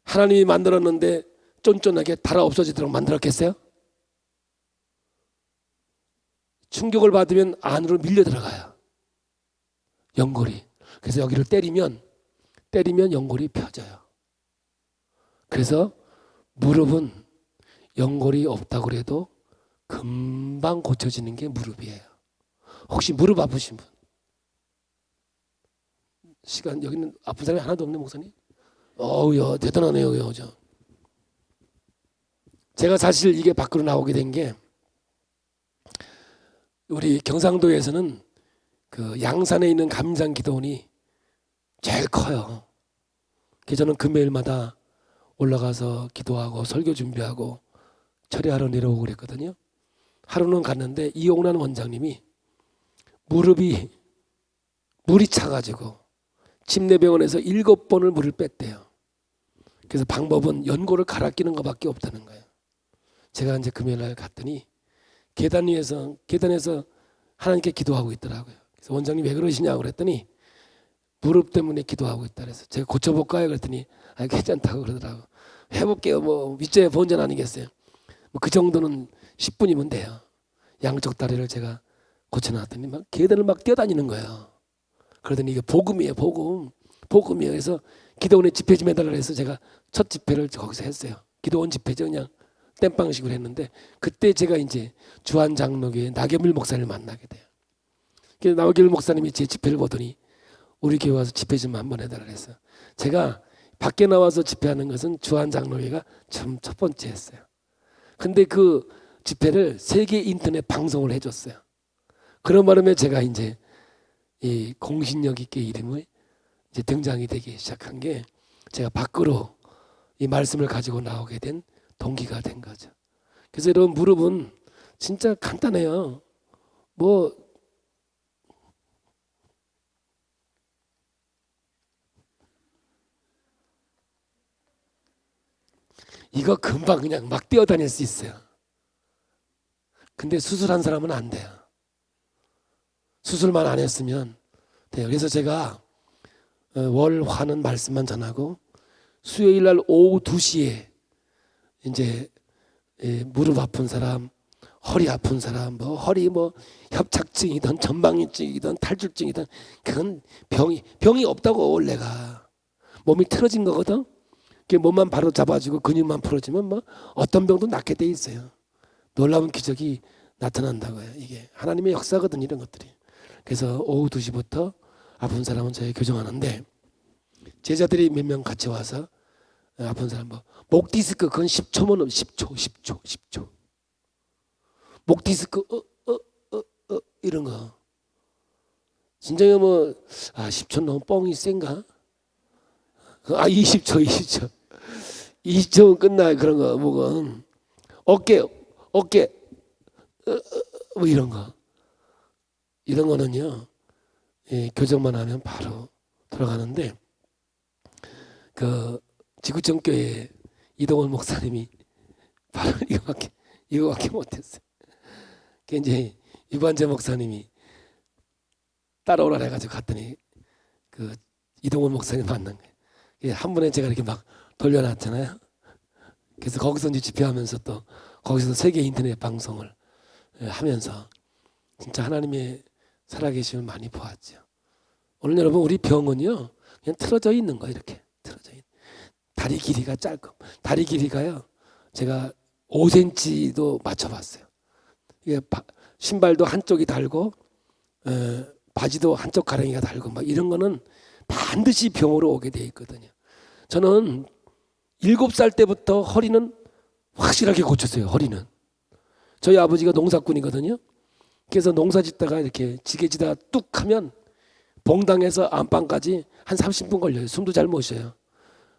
하나님이 만들었는데 쫀쫀하게 달아 없어지도록 만들었겠어요? 충격을 받으면 안으로 밀려 들어가요. 연골이. 그래서 여기를 때리면 연골이 펴져요. 그래서 무릎은 연골이 없다고 해도 금방 고쳐지는 게 무릎이에요. 혹시 무릎 아프신 분? 시간 여기는 아픈 사람이 하나도 없네, 목사님. 어우야, 대단하네요, 저. 제가 사실 이게 밖으로 나오게 된 게 우리 경상도에서는 그 양산에 있는 감장기도원이 제일 커요. 그래서 저는 금요일마다 올라가서 기도하고 설교 준비하고 처리하러 내려오고 그랬거든요. 하루는 갔는데 이용란 원장님이 물이 차가지고 침례병원에서 7번을 물을 뺐대요. 그래서 방법은 연골을 갈아 끼는 것밖에 없다는 거예요. 제가 이제 금요일날 갔더니 계단에서 하나님께 기도하고 있더라고요. 그래서 원장님 왜 그러시냐고 그랬더니 무릎 때문에 기도하고 있다 그래서 제가 고쳐볼까요? 그랬더니 괜찮다고 그러더라고. 해볼게요. 뭐 윗자에 본전 아니겠어요. 뭐 그 정도는 10분이면 돼요. 양쪽 다리를 제가 고쳐놨더니 막 계단을 막 뛰어다니는 거예요. 그러더니 이게 복음이에요. 복음이에요. 그래서 기도원에 집회 좀 해달라 해서 제가 첫 집회를 거기서 했어요. 기도원 집회죠. 그냥 땜빵식으로 했는데 그때 제가 이제 주한장로교회 나겸일 목사님을 만나게 돼요. 그래서 나겸일 목사님이 제 집회를 보더니 우리 교회 와서 집회 좀 한번 해달라 했어요. 제가 밖에 나와서 집회하는 것은 주한장로회가 참 첫 번째 했어요. 근데 그 집회를 세계 인터넷 방송을 해줬어요. 그런 바람에 제가 이제 이 공신력 있게 이름을 이제 등장이 되기 시작한 게 제가 밖으로 이 말씀을 가지고 나오게 된 동기가 된 거죠. 그래서 여러분, 무릎은 진짜 간단해요. 뭐 이거 금방 그냥 막 뛰어다닐 수 있어요. 근데 수술한 사람은 안 돼요. 수술만 안 했으면 돼요. 그래서 제가 월, 화는 말씀만 전하고 수요일 날 오후 2시에 이제 무릎 아픈 사람, 허리 아픈 사람, 뭐 허리 뭐 협착증이든 전방위증이든 탈출증이든 그건 병이 없다고 원래가 몸이 틀어진 거거든. 몸만 바로 잡아주고 근육만 풀어주면 뭐 어떤 병도 낫게 돼 있어요. 놀라운 기적이 나타난다고요. 이게 하나님의 역사거든, 이런 것들이. 그래서 오후 2시부터 아픈 사람은 저희 교정하는데 제자들이 몇 명 같이 와서 아픈 사람 목 디스크 그건 10초면 10초 목 디스크 이런 거 진정에 10초 너무 뻥이 센가? 20초 20초면 끝나요. 그런 거 목은 어깨 뭐 이런 거는요, 교정만 하면 바로 돌아가는데 그 지구촌 교회 이동원 목사님이 바로 이거밖에 못했어요. 그 이제 유관재 목사님이 따라오라 해가지고 갔더니 그 이동원 목사님 만난 거예요. 한 번에 제가 이렇게 막 돌려놨잖아요. 그래서 거기서 이제 집회하면서 또 거기서 세계 인터넷 방송을 하면서 진짜 하나님의 살아계심을 많이 보았죠. 오늘 여러분 우리 병은요 그냥 틀어져 있는 거예요. 이렇게 틀어져 있는. 다리 길이가 짧고 다리 길이가요 제가 5cm도 맞춰봤어요. 이게 신발도 한쪽이 달고 바지도 한쪽 가랭이가 달고 막 이런 거는 반드시 병으로 오게 돼 있거든요. 저는 7살 때부터 허리는 확실하게 고쳤어요. 허리는. 저희 아버지가 농사꾼이거든요. 그래서 농사 짓다가 이렇게 지게지다 뚝 하면 봉당에서 안방까지 한 30분 걸려요. 숨도 잘 못 쉬어요.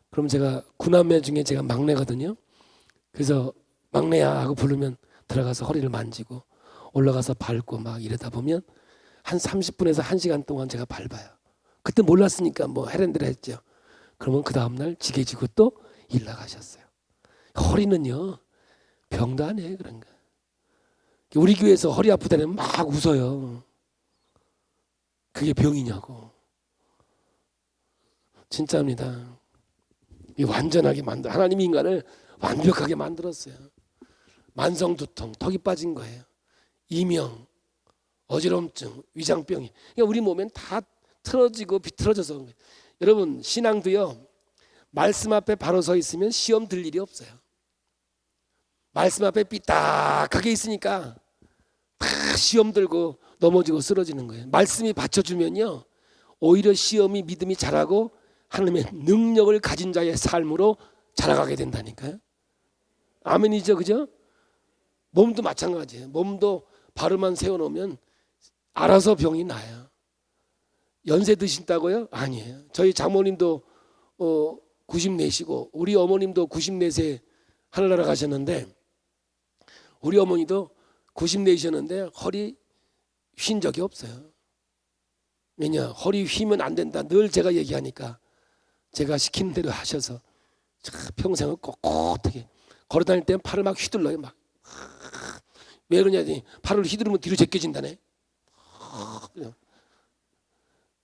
그럼 제가 9남매 중에 제가 막내거든요. 그래서 막내야 하고 부르면 들어가서 허리를 만지고 올라가서 밟고 막 이러다 보면 한 30분에서 1시간 동안 제가 밟아요. 그때 몰랐으니까 뭐 해렌드라 했죠. 그러면 그 다음날 지게지고 또 일 나가셨어요. 허리는요 병도 아니에요. 그런 거. 우리 교회에서 허리 아프다면 막 웃어요. 그게 병이냐고. 진짜입니다. 완전하게 하나님이 인간을 완벽하게 만들었어요. 만성두통, 턱이 빠진 거예요. 이명, 어지럼증, 위장병이. 그러니까 우리 몸엔 다 틀어지고 비틀어져서 그런 거예요. 여러분 신앙도요. 말씀 앞에 바로 서 있으면 시험 들 일이 없어요. 말씀 앞에 삐딱하게 있으니까 다 시험 들고 넘어지고 쓰러지는 거예요. 말씀이 받쳐주면요. 오히려 시험이 믿음이 자라고 하나님의 능력을 가진 자의 삶으로 자라가게 된다니까요. 아멘이죠. 그죠? 몸도 마찬가지예요. 몸도 바로만 세워놓으면 알아서 병이 나요. 연세 드신다고요? 아니에요. 저희 장모님도 94시고 우리 어머님도 94세 하늘나라 가셨는데 우리 어머니도 94이셨는데 허리 휜 적이 없어요. 왜냐? 허리 휘면 안 된다. 늘 제가 얘기하니까 제가 시키는 대로 하셔서 평생을 꼿꼿하게 걸어다닐 때는 팔을 막 휘둘러요. 막. 왜 그러냐니 팔을 휘두르면 뒤로 제껴진다네.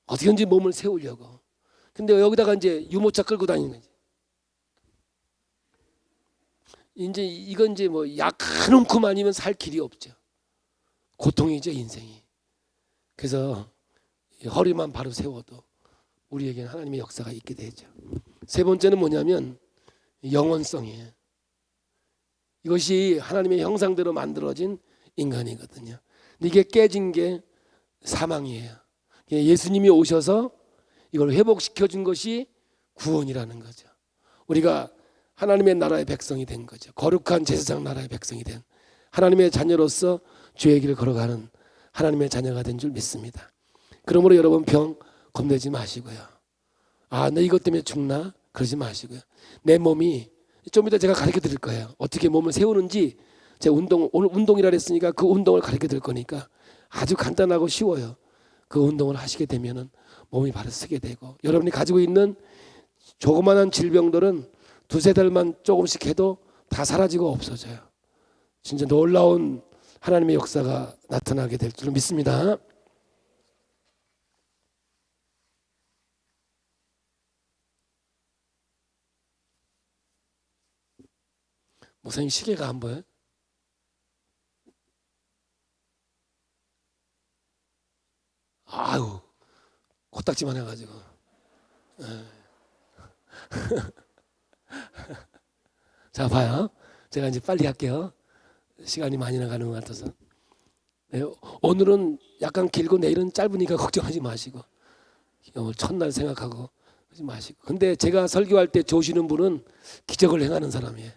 어떻게든지 몸을 세우려고. 근데 여기다가 이제 유모차 끌고 다니는 거지. 이제 이건 이제 뭐 약 한 움큼 아니면 살 길이 없죠. 고통이죠 인생이. 그래서 허리만 바로 세워도 우리에게는 하나님의 역사가 있게 되죠. 세 번째는 뭐냐면 영원성이에요. 이것이 하나님의 형상대로 만들어진 인간이거든요. 근데 이게 깨진 게 사망이에요. 예수님이 오셔서 이걸 회복시켜 준 것이 구원이라는 거죠. 우리가 하나님의 나라의 백성이 된 거죠. 거룩한 제사장 나라의 백성이 된 하나님의 자녀로서 주의 길을 걸어가는 하나님의 자녀가 된 줄 믿습니다. 그러므로 여러분 병 겁내지 마시고요. 아, 나 이것 때문에 죽나? 그러지 마시고요. 내 몸이 좀 이따 제가 가르쳐 드릴 거예요. 어떻게 몸을 세우는지 제가 오늘 운동이라 했으니까 그 운동을 가르쳐 드릴 거니까 아주 간단하고 쉬워요. 그 운동을 하시게 되면은 몸이 바로 서게 되고 여러분이 가지고 있는 조그마한 질병들은 두세 달만 조금씩 해도 다 사라지고 없어져요. 진짜 놀라운 하나님의 역사가 나타나게 될 줄 믿습니다. 목사님 시계가 안 보여요? 아유 코딱지만 해가지고 자 봐요. 제가 이제 빨리 할게요. 시간이 많이 나가는 것 같아서. 네, 오늘은 약간 길고 내일은 짧으니까 걱정하지 마시고 오늘 첫날 생각하고 하지 마시고. 근데 제가 설교할 때 조시는 분은 기적을 행하는 사람이에요.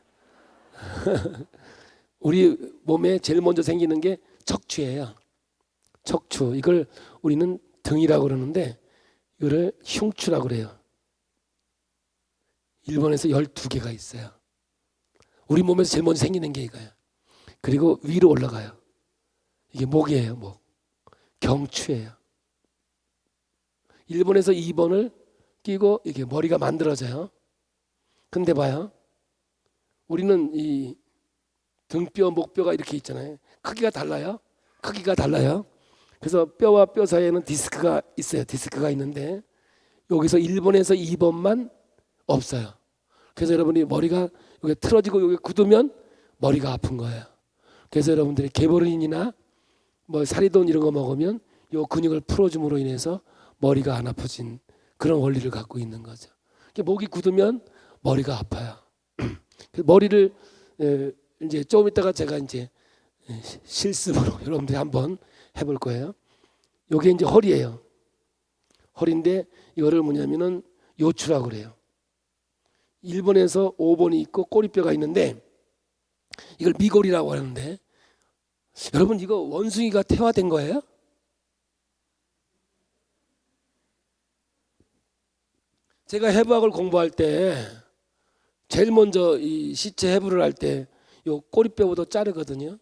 우리 몸에 제일 먼저 생기는 게 척추예요. 척추. 이걸 우리는 등이라고 그러는데 이거를 흉추라고 그래요. 일본에서 12개가 있어요. 우리 몸에서 제일 먼저 생기는 게 이거예요. 그리고 위로 올라가요. 이게 목이에요. 목. 경추예요. 일본에서 2번을 끼고 이게 머리가 만들어져요. 근데 봐요. 우리는 이 등뼈, 목뼈가 이렇게 있잖아요. 크기가 달라요. 크기가 달라요. 그래서 뼈와 뼈 사이에는 디스크가 있어요. 디스크가 있는데 여기서 1번에서 2번만 없어요. 그래서 여러분이 머리가 여기 틀어지고 여기 굳으면 머리가 아픈 거예요. 그래서 여러분들이 개보린이나 뭐 사리돈 이런 거 먹으면 요 근육을 풀어줌으로 인해서 머리가 안 아파진 그런 원리를 갖고 있는 거죠. 목이 굳으면 머리가 아파요. 머리를 이제 조금 있다가 제가 이제 실습으로 여러분들이 한번 해볼 거예요. 요게 이제 허리예요. 허리인데 이거를 뭐냐면은 요추라고 그래요. 1번에서 5번이 있고 꼬리뼈가 있는데 이걸 미골이라고 하는데 여러분 이거 원숭이가 태화된 거예요? 제가 해부학을 공부할 때 제일 먼저 이 시체 해부를 할 때 요 꼬리뼈부터 자르거든요.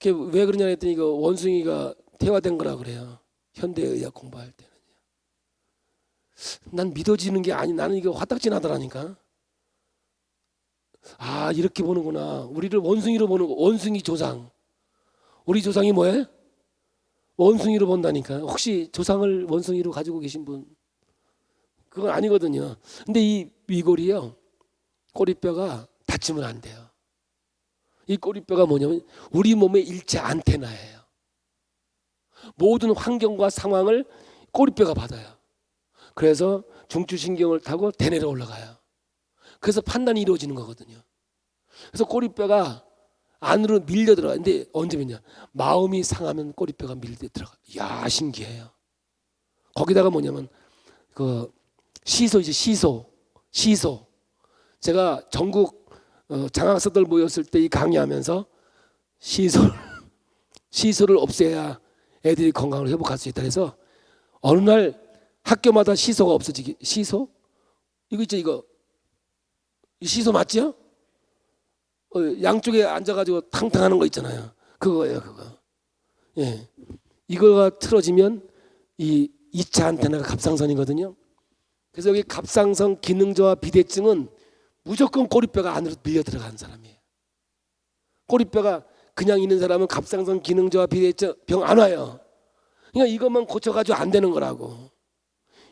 그게 왜 그러냐 했더니 이거 원숭이가 태화된 거라 그래요. 현대의학 공부할 때는요. 난 믿어지는 게 아니, 나는 이거 화딱지 나더라니까. 아, 이렇게 보는구나. 우리를 원숭이로 보는 거. 원숭이 조상. 우리 조상이 뭐예요? 원숭이로 본다니까. 혹시 조상을 원숭이로 가지고 계신 분? 그건 아니거든요. 근데 이 미골이요, 꼬리뼈가 다치면 안 돼요. 이 꼬리뼈가 뭐냐면 우리 몸의 일체 안테나예요. 모든 환경과 상황을 꼬리뼈가 받아요. 그래서 중추신경을 타고 대뇌로 올라가요. 그래서 판단이 이루어지는 거거든요. 그래서 꼬리뼈가 안으로 밀려 들어가. 근데 언제 밀냐? 마음이 상하면 꼬리뼈가 밀려 들어가. 이야, 신기해요. 거기다가 뭐냐면 그 시소이지, 시소. 제가 전국 장학사들 모였을 때 이 강의하면서 시소를 없애야 애들이 건강을 회복할 수 있다. 그래서 어느 날 학교마다 시소가 없어지기. 시소? 이거 있죠, 이거. 이 시소 맞죠? 양쪽에 앉아가지고 탕탕하는 거 있잖아요. 그거예요, 그거. 예, 이거가 틀어지면 이 2차 안테나가 갑상선이거든요. 그래서 여기 갑상선 기능저하 비대증은 무조건 꼬리뼈가 안으로 밀려 들어가는 사람이에요. 꼬리뼈가 그냥 있는 사람은 갑상선 기능저하 비대증 병 안 와요. 그러니까 이것만 고쳐가지고 안 되는 거라고.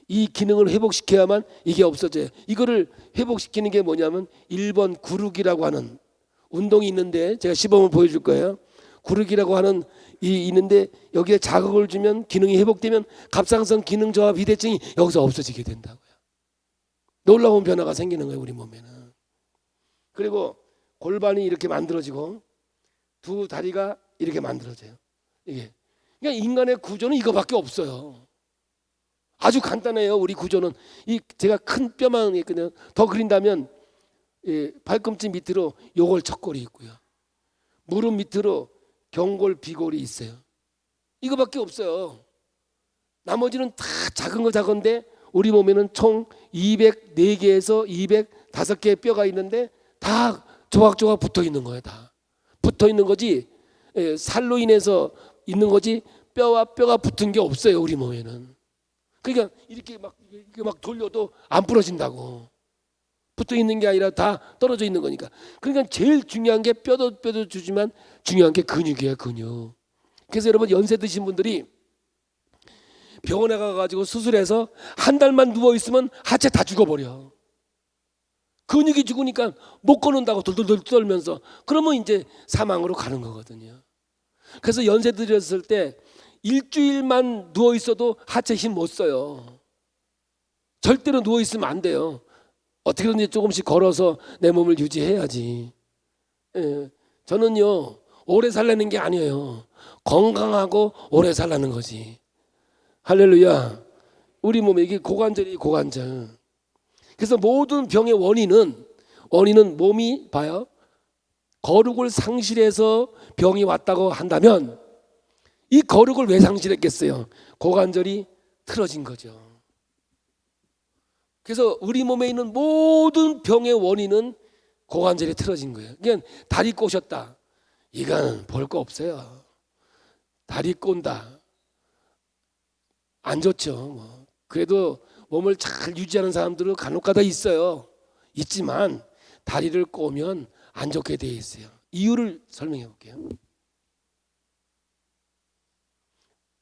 이 기능을 회복시켜야만 이게 없어져요. 이거를 회복시키는 게 뭐냐면 1번 구르기라고 하는 운동이 있는데 제가 시범을 보여줄 거예요. 구르기라고 하는 이 있는데 여기에 자극을 주면 기능이 회복되면 갑상선 기능 저하 비대증이 여기서 없어지게 된다고요. 놀라운 변화가 생기는 거예요, 우리 몸에는. 그리고 골반이 이렇게 만들어지고 두 다리가 이렇게 만들어져요. 이게 그러니까 인간의 구조는 이거밖에 없어요. 아주 간단해요. 우리 구조는 이 제가 큰 뼈만 있거든요. 더 그린다면 발꿈치 밑으로 요골 척골이 있고요. 무릎 밑으로 경골 비골이 있어요. 이거밖에 없어요. 나머지는 다 작은 거 작은데 우리 몸에는 총 204개에서 205개의 뼈가 있는데 다 조각조각 붙어 있는 거예요. 다 붙어 있는 거지 살로 인해서 있는 거지 뼈와 뼈가 붙은 게 없어요. 우리 몸에는. 그러니까 이렇게 막 돌려도 안 부러진다고. 붙어 있는 게 아니라 다 떨어져 있는 거니까. 그러니까 제일 중요한 게 뼈도 주지만 중요한 게 근육이에요, 근육. 그래서 여러분 연세 드신 분들이 병원에 가가지고 수술해서 한 달만 누워 있으면 하체 다 죽어버려. 근육이 죽으니까 못 걷는다고 돌돌돌 떨면서 그러면 이제 사망으로 가는 거거든요. 그래서 연세 들었을 때 일주일만 누워 있어도 하체 힘 못 써요. 절대로 누워 있으면 안 돼요. 어떻게든지 조금씩 걸어서 내 몸을 유지해야지. 저는요 오래 살라는 게 아니에요. 건강하고 오래 살라는 거지. 할렐루야. 우리 몸에 이게 고관절이 고관절. 그래서 모든 병의 원인은 몸이 봐요. 거룩을 상실해서 병이 왔다고 한다면 이 거룩을 왜 상실했겠어요? 고관절이 틀어진 거죠. 그래서 우리 몸에 있는 모든 병의 원인은 고관절이 틀어진 거예요. 그냥 다리 꼬셨다. 이건 볼 거 없어요. 다리 꼰다. 안 좋죠. 그래도 몸을 잘 유지하는 사람들은 간혹가다 있어요. 있지만 다리를 꼬면 안 좋게 돼 있어요. 이유를 설명해 볼게요.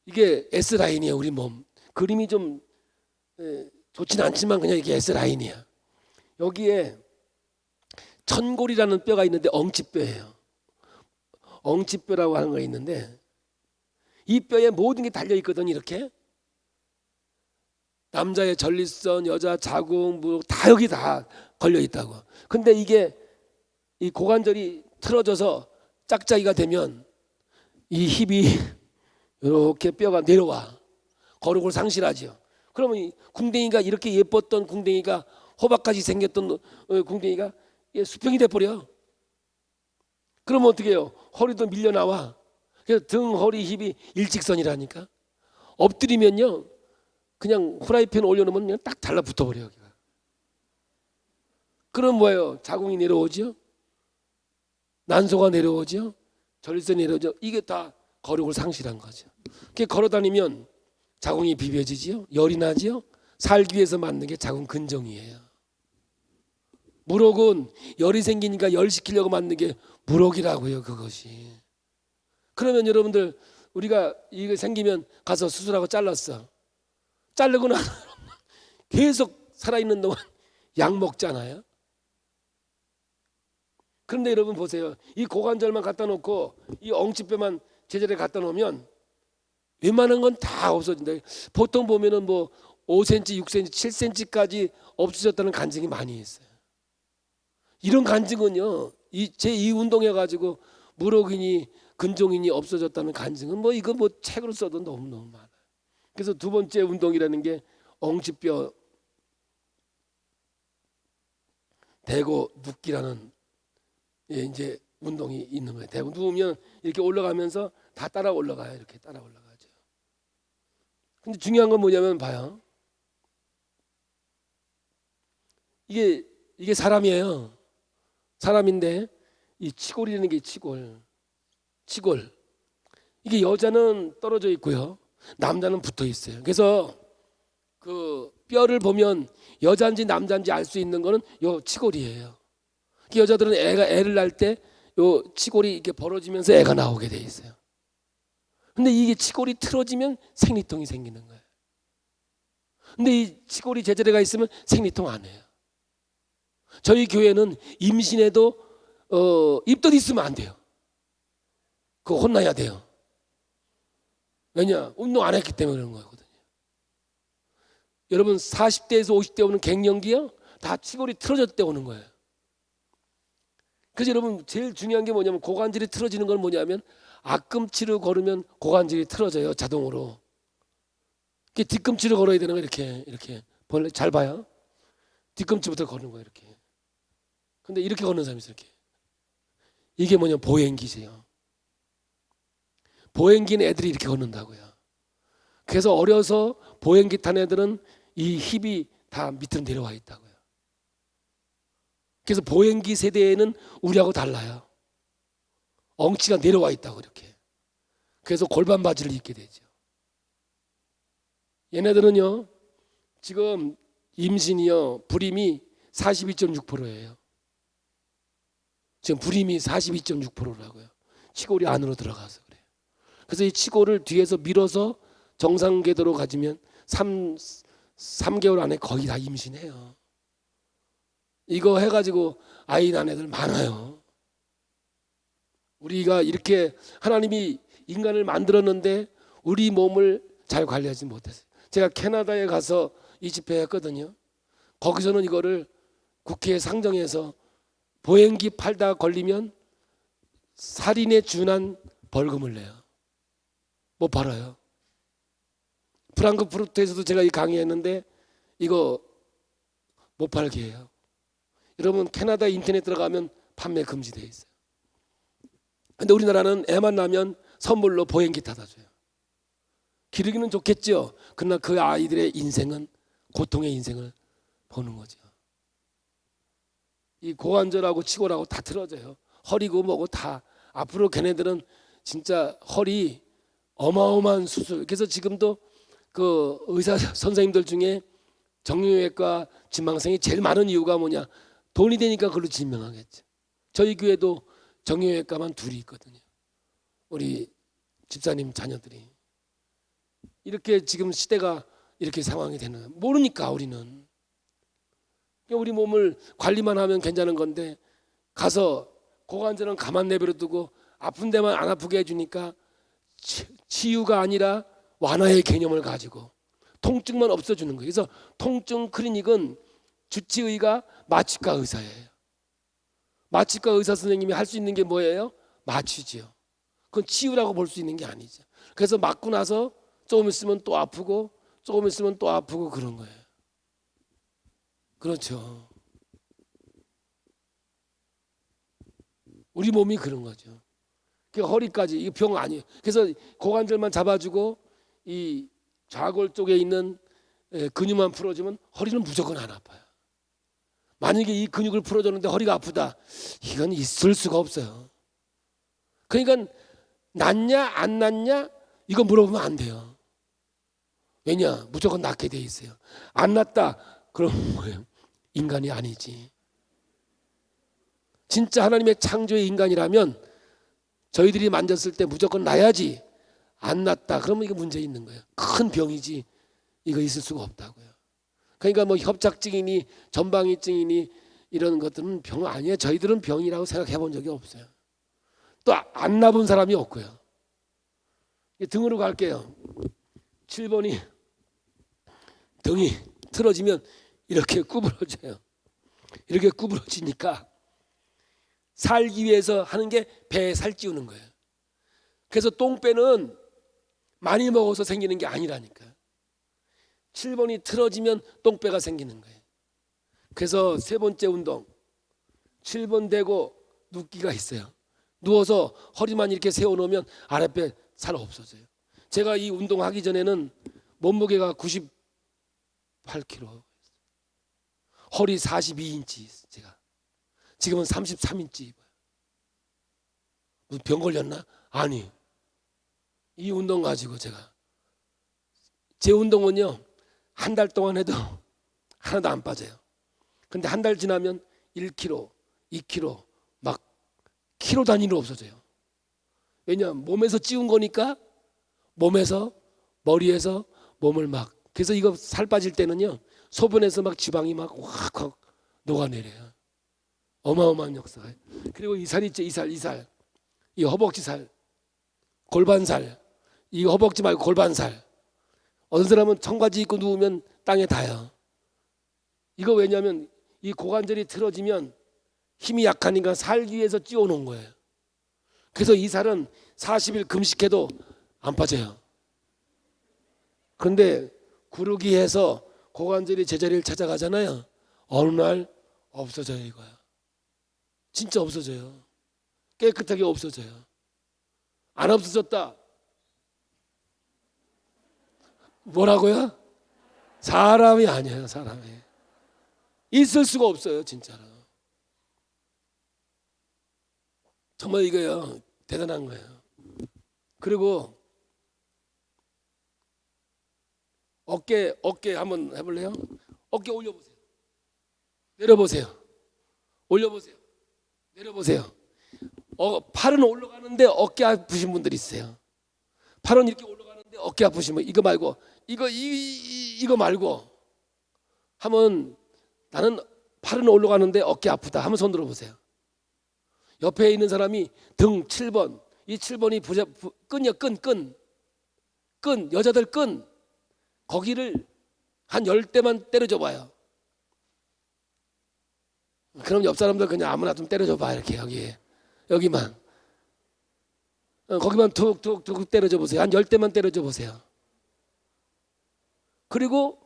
이게 S라인이에요. 우리 몸 그림이 좀 좋진 않지만 그냥 이게 S라인이야. 여기에 천골이라는 뼈가 있는데 엉치뼈예요. 엉치뼈라고 하는 거 있는데 이 뼈에 모든 게 달려 있거든요. 이렇게 남자의 전립선, 여자 자궁, 다 여기 다 걸려 있다고. 근데 이게 이 고관절이 틀어져서 짝짝이가 되면 이 힙이 이렇게 뼈가 내려와 거룩을 상실하죠. 그러면 이 궁뎅이가 이렇게 예뻤던 궁뎅이가 호박까지 생겼던 궁뎅이가 수평이 돼버려. 그러면 어떻게 해요? 허리도 밀려 나와. 그래서 등, 허리, 힙이 일직선이라니까. 엎드리면요 그냥 후라이팬 올려놓으면 그냥 딱 달라붙어버려요. 여기가. 그럼 뭐예요? 자궁이 내려오죠. 난소가 내려오죠. 전립선이 내려오죠. 이게 다 거룩을 상실한 거죠. 그게 걸어다니면 자궁이 비벼지지요. 열이 나지요. 살기 위해서 만든 게 자궁 근정이에요. 무록은 열이 생기니까 열시키려고 만든 게 무록이라고요. 그것이. 그러면 여러분들 우리가 이게 생기면 가서 수술하고 잘랐어. 자르고 나서 계속 살아있는 동안 약 먹잖아요. 그런데 여러분 보세요. 이 고관절만 갖다 놓고 이 엉치뼈만 제자리에 갖다 놓으면 웬만한 건 다 없어진다. 보통 보면은 뭐 5cm, 6cm, 7cm까지 없어졌다는 간증이 많이 있어요. 이런 간증은요, 제2 운동해 가지고 무록이니 근종이니 없어졌다는 간증은 뭐 이거 뭐 책으로 써도 너무 많아요. 그래서 두 번째 운동이라는 게 엉치뼈 대고 눕기라는 이제 운동이 있는 거예요. 대고 누우면 이렇게 올라가면서 다 따라 올라가요. 이렇게 따라 올라가죠. 근데 중요한 건 뭐냐면 봐요. 이게 사람이에요. 사람인데 이 치골이라는 게 치골. 이게 여자는 떨어져 있고요. 남자는 붙어 있어요. 그래서 그 뼈를 보면 여자인지 남자인지 알 수 있는 거는 요 치골이에요. 여자들은 애를 낳을 때 요 치골이 이렇게 벌어지면서 애가 나오게 돼 있어요. 근데 이게 치골이 틀어지면 생리통이 생기는 거예요. 근데 이 치골이 제자리가 있으면 생리통 안 해요. 저희 교회는 임신해도 입덧 있으면 안 돼요. 그거 혼나야 돼요. 왜냐? 운동 안 했기 때문에 그런 거거든요. 여러분 40대에서 50대 오는 갱년기요? 다 치골이 틀어졌을 때 오는 거예요. 그래서 여러분 제일 중요한 게 뭐냐면 고관절이 틀어지는 건 뭐냐면 앞꿈치로 걸으면 고관절이 틀어져요. 자동으로. 뒤꿈치로 걸어야 되는 거예요. 이렇게 벌레 잘 봐요. 뒤꿈치부터 걷는 거예요. 이렇게. 근데 이렇게 걷는 사람이 있어요. 이렇게. 이게 뭐냐면 보행기세요. 보행기는 애들이 이렇게 걷는다고요. 그래서 어려서 보행기 탄 애들은 이 힙이 다 밑으로 내려와 있다고요. 그래서 보행기 세대에는 우리하고 달라요. 엉치가 내려와 있다고 이렇게. 그래서 골반 바지를 입게 되죠. 얘네들은요 지금 임신이요 불임이 42.6%예요. 지금 불임이 42.6%라고요. 치골이 안으로 들어가서 그래요. 그래서 이 치골을 뒤에서 밀어서 정상 궤도로 가지면 3개월 안에 거의 다 임신해요. 이거 해가지고 아이 낳은 애들 많아요. 우리가 이렇게 하나님이 인간을 만들었는데 우리 몸을 잘 관리하지 못했어요. 제가 캐나다에 가서 이 집회 했거든요. 거기서는 이거를 국회에 상정해서 보행기 팔다 걸리면 살인에 준한 벌금을 내요. 못 팔아요. 프랑크푸르트에서도 제가 이 강의했는데 이거 못 팔게 해요. 여러분 캐나다 인터넷 들어가면 판매 금지되어 있어요. 근데 우리나라는 애만 나면 선물로 보행기 타다 줘요. 기르기는 좋겠죠. 그러나 그 아이들의 인생은 고통의 인생을 보는 거죠. 이 고관절하고 치골하고 다 틀어져요. 허리고 뭐고 다. 앞으로 걔네들은 진짜 허리 어마어마한 수술. 그래서 지금도 그 의사 선생님들 중에 정형외과 진망생이 제일 많은 이유가 뭐냐? 돈이 되니까 그걸로 진명하겠죠. 저희 교회도 정형외과만 둘이 있거든요. 우리 집사님 자녀들이. 이렇게 지금 시대가 이렇게 상황이 되는 거예요. 모르니까 우리는. 우리 몸을 관리만 하면 괜찮은 건데 가서 고관절은 가만 내버려 두고 아픈 데만 안 아프게 해주니까 치유가 아니라 완화의 개념을 가지고 통증만 없어주는 거예요. 그래서 통증 클리닉은 주치의가 마취과 의사예요. 마취과 의사 선생님이 할 수 있는 게 뭐예요? 마취지요. 그건 치유라고 볼 수 있는 게 아니죠. 그래서 맞고 나서 조금 있으면 또 아프고 조금 있으면 또 아프고 그런 거예요. 그렇죠. 우리 몸이 그런 거죠. 그 허리까지 이 병 아니에요. 그래서 고관절만 잡아주고 이 좌골 쪽에 있는 근육만 풀어주면 허리는 무조건 안 아파요. 만약에 이 근육을 풀어줬는데 허리가 아프다, 이건 있을 수가 없어요. 그러니까 낫냐 안 낫냐 이거 물어보면 안 돼요. 왜냐? 무조건 낫게 돼 있어요. 안 낫다 그럼 뭐예요? 인간이 아니지. 진짜 하나님의 창조의 인간이라면 저희들이 만졌을 때 무조건 나야지. 안 낫다 그러면 이거 문제 있는 거예요. 큰 병이지 이거 있을 수가 없다고요. 그러니까 뭐 협착증이니 전방위증이니 이런 것들은 병 아니에요. 저희들은 병이라고 생각해 본 적이 없어요. 또 안 나본 사람이 없고요. 등으로 갈게요. 7번이 등이 틀어지면 이렇게 구부러져요. 이렇게 구부러지니까 살기 위해서 하는 게 배에 살 찌우는 거예요. 그래서 똥배는 많이 먹어서 생기는 게 아니라니까. 7번이 틀어지면 똥배가 생기는 거예요. 그래서 세 번째 운동 7번 대고 눕기가 있어요. 누워서 허리만 이렇게 세워놓으면 아랫배 살 없어져요. 제가 이 운동하기 전에는 몸무게가 98kg, 허리 42인치 제가 지금은 33인치 입어요. 무슨 병 걸렸나? 아니, 이 운동 가지고 제가 제 운동은요 한 달 동안 해도 하나도 안 빠져요. 근데 한 달 지나면 1kg, 2kg 막 키로 단위로 없어져요. 왜냐하면 몸에서 찌운 거니까 몸에서 머리에서 몸을 막 그래서 이거 살 빠질 때는요 소변에서 막 지방이 막 확확 녹아내려요. 어마어마한 역사가. 그리고 이 살 있죠, 이 살, 이 허벅지 살, 골반살, 이 허벅지 말고 골반살. 어떤 사람은 청바지 입고 누우면 땅에 닿아요. 이거 왜냐하면 이 고관절이 틀어지면 힘이 약하니까 살기 위해서 찌워놓은 거예요. 그래서 이 살은 40일 금식해도 안 빠져요. 그런데 구르기 해서 고관절이 제자리를 찾아가잖아요. 어느 날 없어져요 이거야. 진짜 없어져요. 깨끗하게 없어져요. 안 없어졌다. 뭐라고요? 사람이 아니에요. 사람이. 있을 수가 없어요. 진짜로. 정말 이거요. 대단한 거예요. 그리고 어깨 한번 해볼래요? 어깨 올려보세요. 내려보세요. 올려보세요. 내려보세요. 팔은 올라가는데 어깨 아프신 분들이 있어요. 팔은 이렇게 올라가는데 어깨 아프시면 이거 말고 이거 말고 하면 나는 팔은 올라가는데 어깨 아프다 하면 손 들어보세요. 옆에 있는 사람이 등 7번 이 7번이 끈이요. 끈 여자들 끈 거기를 한 10대만 때려줘 봐요. 그럼 옆 사람들 그냥 아무나 좀 때려줘 봐. 이렇게 여기만 거기만 툭툭툭 때려줘 보세요. 한 10대만 때려줘 보세요. 그리고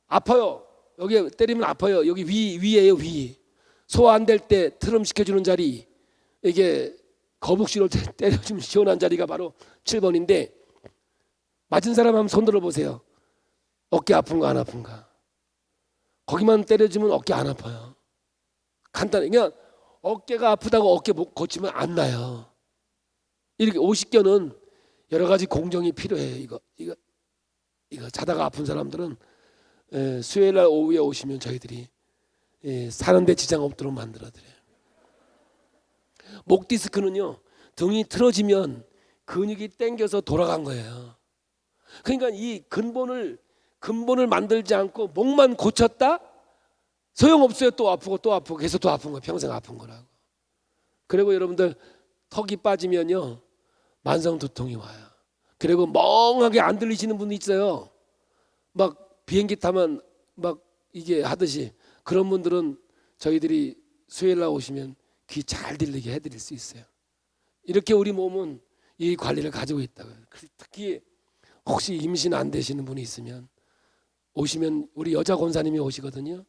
아파요. 여기 때리면 아파요. 여기 위에요. 위. 소화 안 될 때 트럼 시켜주는 자리, 이게 거북시로 때려주면 시원한 자리가 바로 7번인데 맞은 사람 한번 손 들어보세요. 어깨 아픈가 안 아픈가? 거기만 때려주면 어깨 안 아파요. 간단해. 그냥 어깨가 아프다고 어깨 고치면 안 나요. 이렇게 50견은 여러 가지 공정이 필요해요. 이거 자다가 아픈 사람들은 수요일 날 오후에 오시면 저희들이 사는데 지장 없도록 만들어 드려요. 목 디스크는요, 등이 틀어지면 근육이 당겨서 돌아간 거예요. 그러니까 이 근본을 만들지 않고 목만 고쳤다? 소용없어요. 또 아프고 또 아프고 계속 또 아픈 거, 평생 아픈 거라고. 그리고 여러분들 턱이 빠지면요, 만성 두통이 와요. 그리고 멍하게 안 들리시는 분이 있어요. 막 비행기 타면 막 이게 하듯이. 그런 분들은 저희들이 수요일 날 오시면 귀 잘 들리게 해드릴 수 있어요. 이렇게 우리 몸은 이 관리를 가지고 있다고요. 특히 혹시 임신 안 되시는 분이 있으면 오시면 우리 여자 권사님이 오시거든요.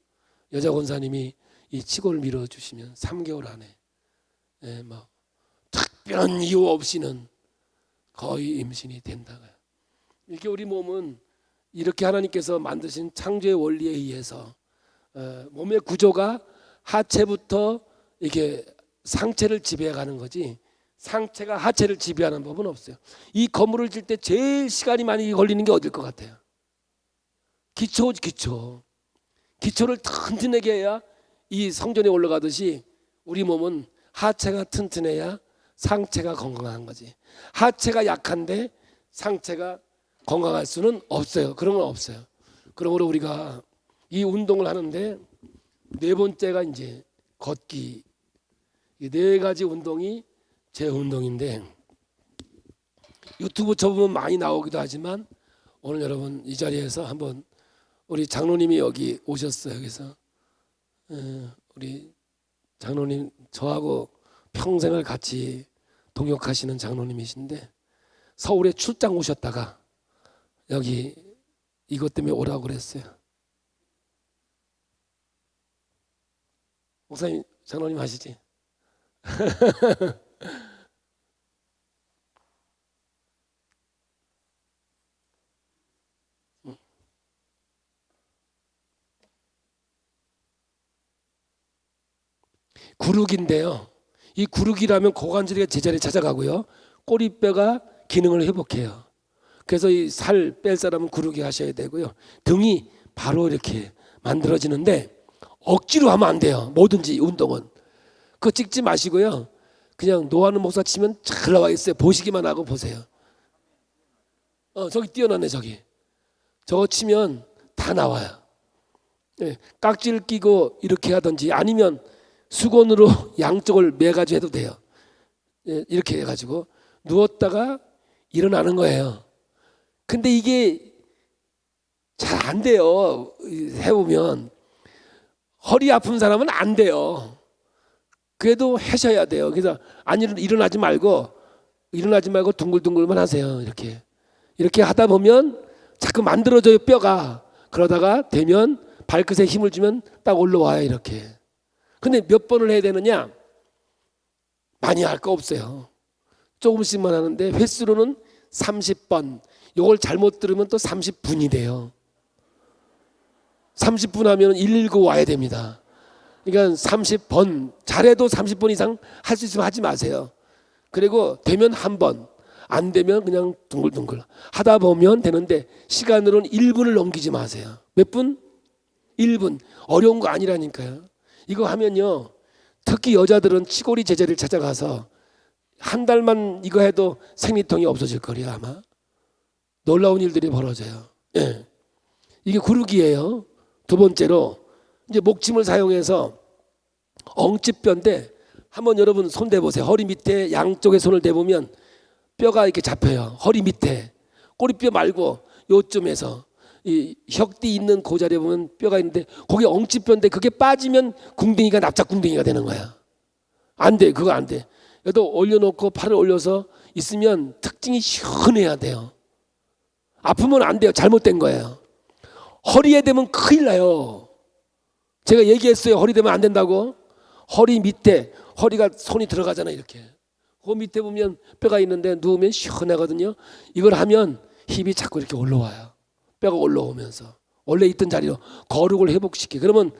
여자 권사님이 이 치골 밀어주시면 3개월 안에 뭐 특별한 이유 없이는 거의 임신이 된다고요. 이렇게 우리 몸은 이렇게 하나님께서 만드신 창조의 원리에 의해서 몸의 구조가 하체부터 이렇게 상체를 지배해가는 거지, 상체가 하체를 지배하는 법은 없어요. 이 건물을 질 때 제일 시간이 많이 걸리는 게 어딜 것 같아요? 기초를 튼튼하게 해야 이 성전에 올라가듯이 우리 몸은 하체가 튼튼해야 상체가 건강한 거지. 하체가 약한데 상체가 건강할 수는 없어요. 그런 건 없어요. 그러므로 우리가 이 운동을 하는데 네 번째가 이제 걷기. 이 네 가지 운동이 제 운동인데 유튜브 쳐보면 많이 나오기도 하지만 오늘 여러분 이 자리에서 한번 우리 장로님이 여기 오셨어요. 그래서 우리 장로님 저하고 평생을 같이 동역하시는 장로님이신데 서울에 출장 오셨다가 여기 이것 때문에 오라고 그랬어요. 목사님, 장로님 아시지? 구룩인데요. 이 구룩이라면 고관절이 제자리에 찾아가고요. 꼬리뼈가 기능을 회복해요. 그래서 이 살 뺄 사람은 구룩이 하셔야 되고요. 등이 바로 이렇게 만들어지는데 억지로 하면 안 돼요. 뭐든지 운동은. 그거 찍지 마시고요. 그냥 노하는 목사 치면 잘 나와 있어요. 보시기만 하고 보세요. 저기 띄어놨네 저기. 저거 치면 다 나와요. 깍지를 끼고 이렇게 하든지 아니면 수건으로 양쪽을 매가지고 해도 돼요. 이렇게 해가지고 누웠다가 일어나는 거예요. 근데 이게 잘 안 돼요. 해보면 허리 아픈 사람은 안 돼요. 그래도 하셔야 돼요. 그래서 일어나지 말고 둥글둥글만 하세요. 이렇게 하다 보면 자꾸 만들어져요 뼈가. 그러다가 되면 발끝에 힘을 주면 딱 올라와요 이렇게. 근데 몇 번을 해야 되느냐? 많이 할 거 없어요. 조금씩만 하는데 횟수로는 30번. 이걸 잘못 들으면 또 30분이 돼요. 30분 하면 119 와야 됩니다. 그러니까 30번, 잘해도 30번 이상 할 수 있으면 하지 마세요. 그리고 되면 한 번, 안 되면 그냥 둥글둥글 하다 보면 되는데 시간으로는 1분을 넘기지 마세요. 몇 분? 1분. 어려운 거 아니라니까요. 이거 하면요, 특히 여자들은 치골이 제자리를 찾아가서 한 달만 이거 해도 생리통이 없어질 거예요. 아마 놀라운 일들이 벌어져요. 이게 구룩이에요. 두 번째로 이제 목침을 사용해서 엉치뼈인데 한번 여러분 손 대보세요. 허리 밑에 양쪽에 손을 대보면 뼈가 이렇게 잡혀요. 허리 밑에. 꼬리뼈 말고 요쯤에서 이 혁띠 있는 그 자리에 보면 뼈가 있는데 거기 엉치뼈인데 그게 빠지면 궁둥이가 납작궁둥이가 되는 거야. 안 돼. 그거 안 돼. 여기도 올려놓고 팔을 올려서 있으면 특징이 시원해야 돼요. 아프면 안 돼요. 잘못된 거예요. 허리에 대면 큰일 나요. 제가 얘기했어요. 허리 대면 안 된다고. 허리 밑에 허리가 손이 들어가잖아요. 이렇게. 그 밑에 보면 뼈가 있는데 누우면 시원하거든요. 이걸 하면 힙이 자꾸 이렇게 올라와요. 뼈가 올라오면서 원래 있던 자리로 거룩을 회복시켜. 그러면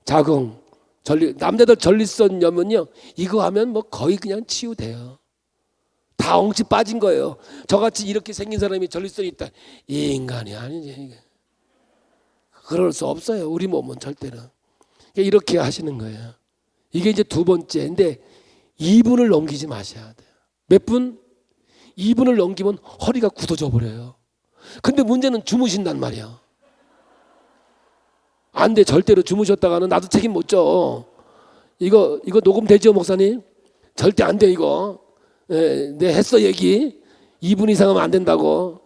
자궁, 남자들 전립선염은요. 이거 하면 뭐 거의 그냥 치유돼요. 다 엉치 빠진 거예요. 저같이 이렇게 생긴 사람이 전립선이 있다. 이 인간이 아니지. 그럴 수 없어요. 우리 몸은 절대로. 이렇게 하시는 거예요. 이게 이제 두 번째인데 2분을 넘기지 마셔야 돼요. 몇 분? 2분을 넘기면 허리가 굳어져 버려요. 근데 문제는 주무신단 말이야. 안 돼. 절대로 주무셨다가는 나도 책임 못 져. 이거 녹음되죠, 목사님? 절대 안 돼, 이거. 예, 내 했어, 얘기. 2분 이상 하면 안 된다고.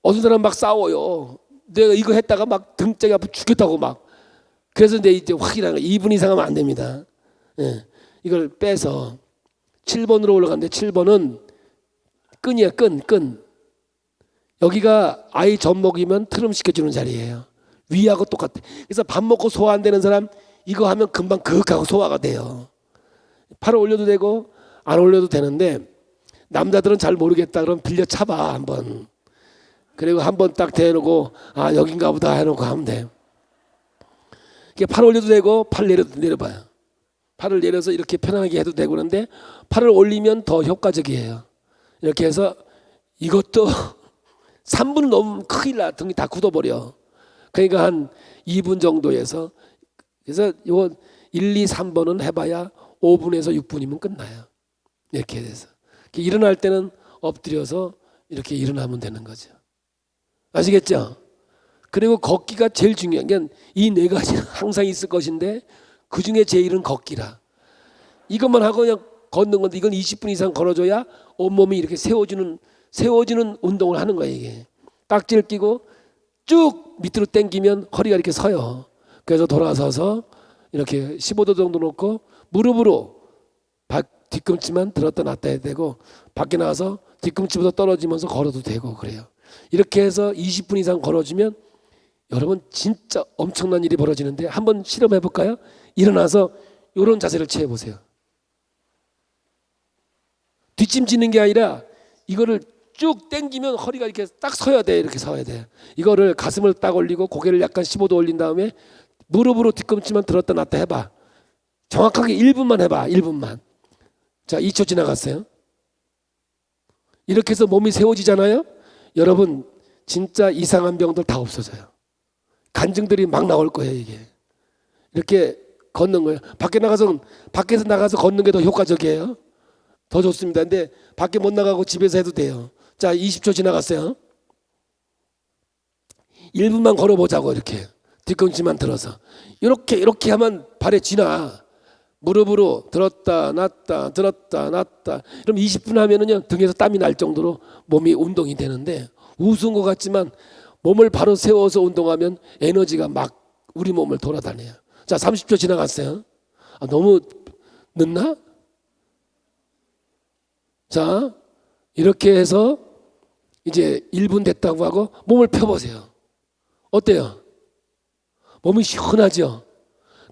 어떤 사람 막 싸워요. 내가 이거 했다가 막 등짝이 아파 죽겠다고 막. 그래서 내 이제 확인하는 거 2분 이상 하면 안 됩니다. 예, 이걸 빼서 7번으로 올라가는데 7번은 끈이야, 끈. 여기가 아이 젖 먹이면 트름 시켜주는 자리예요. 위하고 똑같아. 그래서 밥 먹고 소화 안 되는 사람 이거 하면 금방 그윽하고 소화가 돼요. 팔을 올려도 되고 안 올려도 되는데 남자들은 잘 모르겠다 그러면 빌려 차봐 한번. 그리고 한번 딱 대놓고 아 여긴가 보다 해놓고 하면 돼. 팔 올려도 되고 팔 내려도 내려봐요. 팔을 내려서 이렇게 편안하게 해도 되고 그런데 팔을 올리면 더 효과적이에요. 이렇게 해서 이것도 3분 넘으면 큰일 나. 등이 다 굳어버려. 그러니까 한 2분 정도에서 그래서 요 1, 2, 3번은 해봐야 5분에서 6분이면 끝나요. 이렇게 돼서 일어날 때는 엎드려서 이렇게 일어나면 되는 거죠. 아시겠죠? 그리고 걷기가 제일 중요한 게 이 네 가지는 항상 있을 것인데 그중에 제일은 걷기라. 이것만 하고 그냥 걷는 건데 이건 20분 이상 걸어줘야 온몸이 이렇게 세워주는 운동을 하는 거예요. 이게 깍지를 끼고 쭉 밑으로 당기면 허리가 이렇게 서요. 그래서 돌아서서 이렇게 15도 정도 놓고 무릎으로 뒤꿈치만 들었다 놨다 해야 되고 밖에 나가서 뒤꿈치보다 떨어지면서 걸어도 되고 그래요. 이렇게 해서 20분 이상 걸어주면 여러분 진짜 엄청난 일이 벌어지는데 한번 실험해 볼까요? 일어나서 이런 자세를 취해 보세요. 뒷짐지는 게 아니라 이거를 쭉 당기면 허리가 이렇게 딱 서야 돼. 이렇게 서야 돼. 이거를 가슴을 딱 올리고 고개를 약간 15도 올린 다음에 무릎으로 뒤꿈치만 들었다 놨다 해봐. 정확하게 1분만 해봐. 1분만. 자, 2초 지나갔어요. 이렇게 해서 몸이 세워지잖아요. 여러분 진짜 이상한 병들 다 없어져요. 간증들이 막 나올 거예요. 이게 이렇게 걷는 거예요. 밖에서 나가서 걷는 게 더 효과적이에요. 더 좋습니다. 근데 밖에 못 나가고 집에서 해도 돼요. 자, 20초 지나갔어요. 1분만 걸어보자고. 이렇게 뒤꿈치만 들어서 이렇게 하면 발에 쥐나. 무릎으로 들었다 놨다 들었다 놨다. 그럼 20분 하면은요 등에서 땀이 날 정도로 몸이 운동이 되는데 우스운 것 같지만 몸을 바로 세워서 운동하면 에너지가 막 우리 몸을 돌아다녀요. 자, 30초 지나갔어요. 아, 너무 늦나? 자, 이렇게 해서 이제 1분 됐다고 하고 몸을 펴보세요. 어때요? 몸이 시원하죠?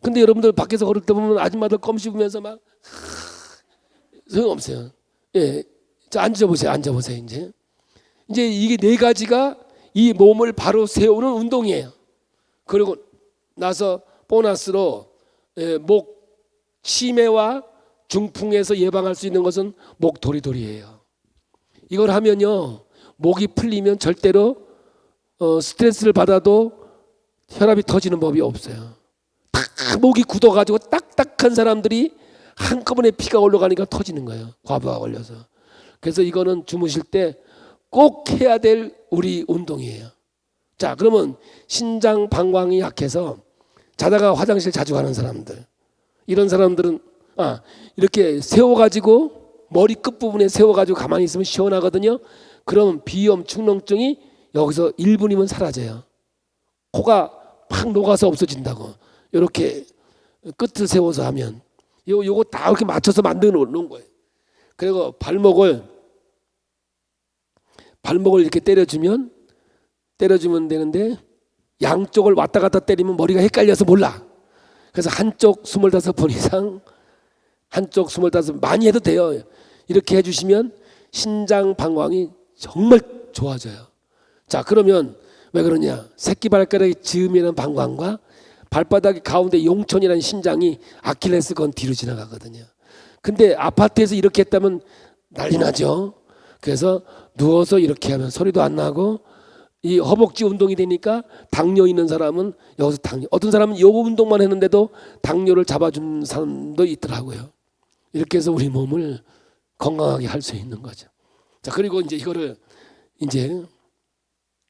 근데 여러분들 밖에서 걸을 때 보면 아줌마들 껌 씹으면서 막 소용없어요. 예, 자, 앉아보세요. 이제 이게 네 가지가 이 몸을 바로 세우는 운동이에요. 그리고 나서 보너스로 목 치매와 중풍에서 예방할 수 있는 것은 목 도리도리예요. 이걸 하면요 목이 풀리면 절대로 스트레스를 받아도 혈압이 터지는 법이 없어요. 다 목이 굳어가지고 딱딱한 사람들이 한꺼번에 피가 올라가니까 터지는 거예요. 과부하 걸려서. 그래서 이거는 주무실 때 꼭 해야 될 우리 운동이에요. 자, 그러면 신장 방광이 약해서 자다가 화장실 자주 가는 사람들, 이런 사람들은 이렇게 세워가지고 머리 끝부분에 세워가지고 가만히 있으면 시원하거든요. 그러면 비염 축농증이 여기서 1분이면 사라져요. 코가 팍 녹아서 없어진다고. 이렇게 끝을 세워서 하면 요거 다 이렇게 맞춰서 만들어 놓는 거예요. 그리고 발목을 이렇게 때려주면 되는데 양쪽을 왔다 갔다 때리면 머리가 헷갈려서 몰라. 그래서 한쪽 25번 이상, 한쪽 25번 많이 해도 돼요. 이렇게 해주시면 신장 방광이 정말 좋아져요. 자, 그러면 왜 그러냐? 새끼발가락의 즈음이라는 방광과 발바닥 가운데 용천이라는 신장이 아킬레스건 뒤로 지나가거든요. 근데 아파트에서 이렇게 했다면 난리 나죠. 그래서 누워서 이렇게 하면 소리도 안 나고 이 허벅지 운동이 되니까 당뇨 있는 사람은 여기서 당뇨, 어떤 사람은 요 운동만 했는데도 당뇨를 잡아준 사람도 있더라고요. 이렇게 해서 우리 몸을 건강하게 할 수 있는 거죠. 자, 그리고 이제 이거를 이제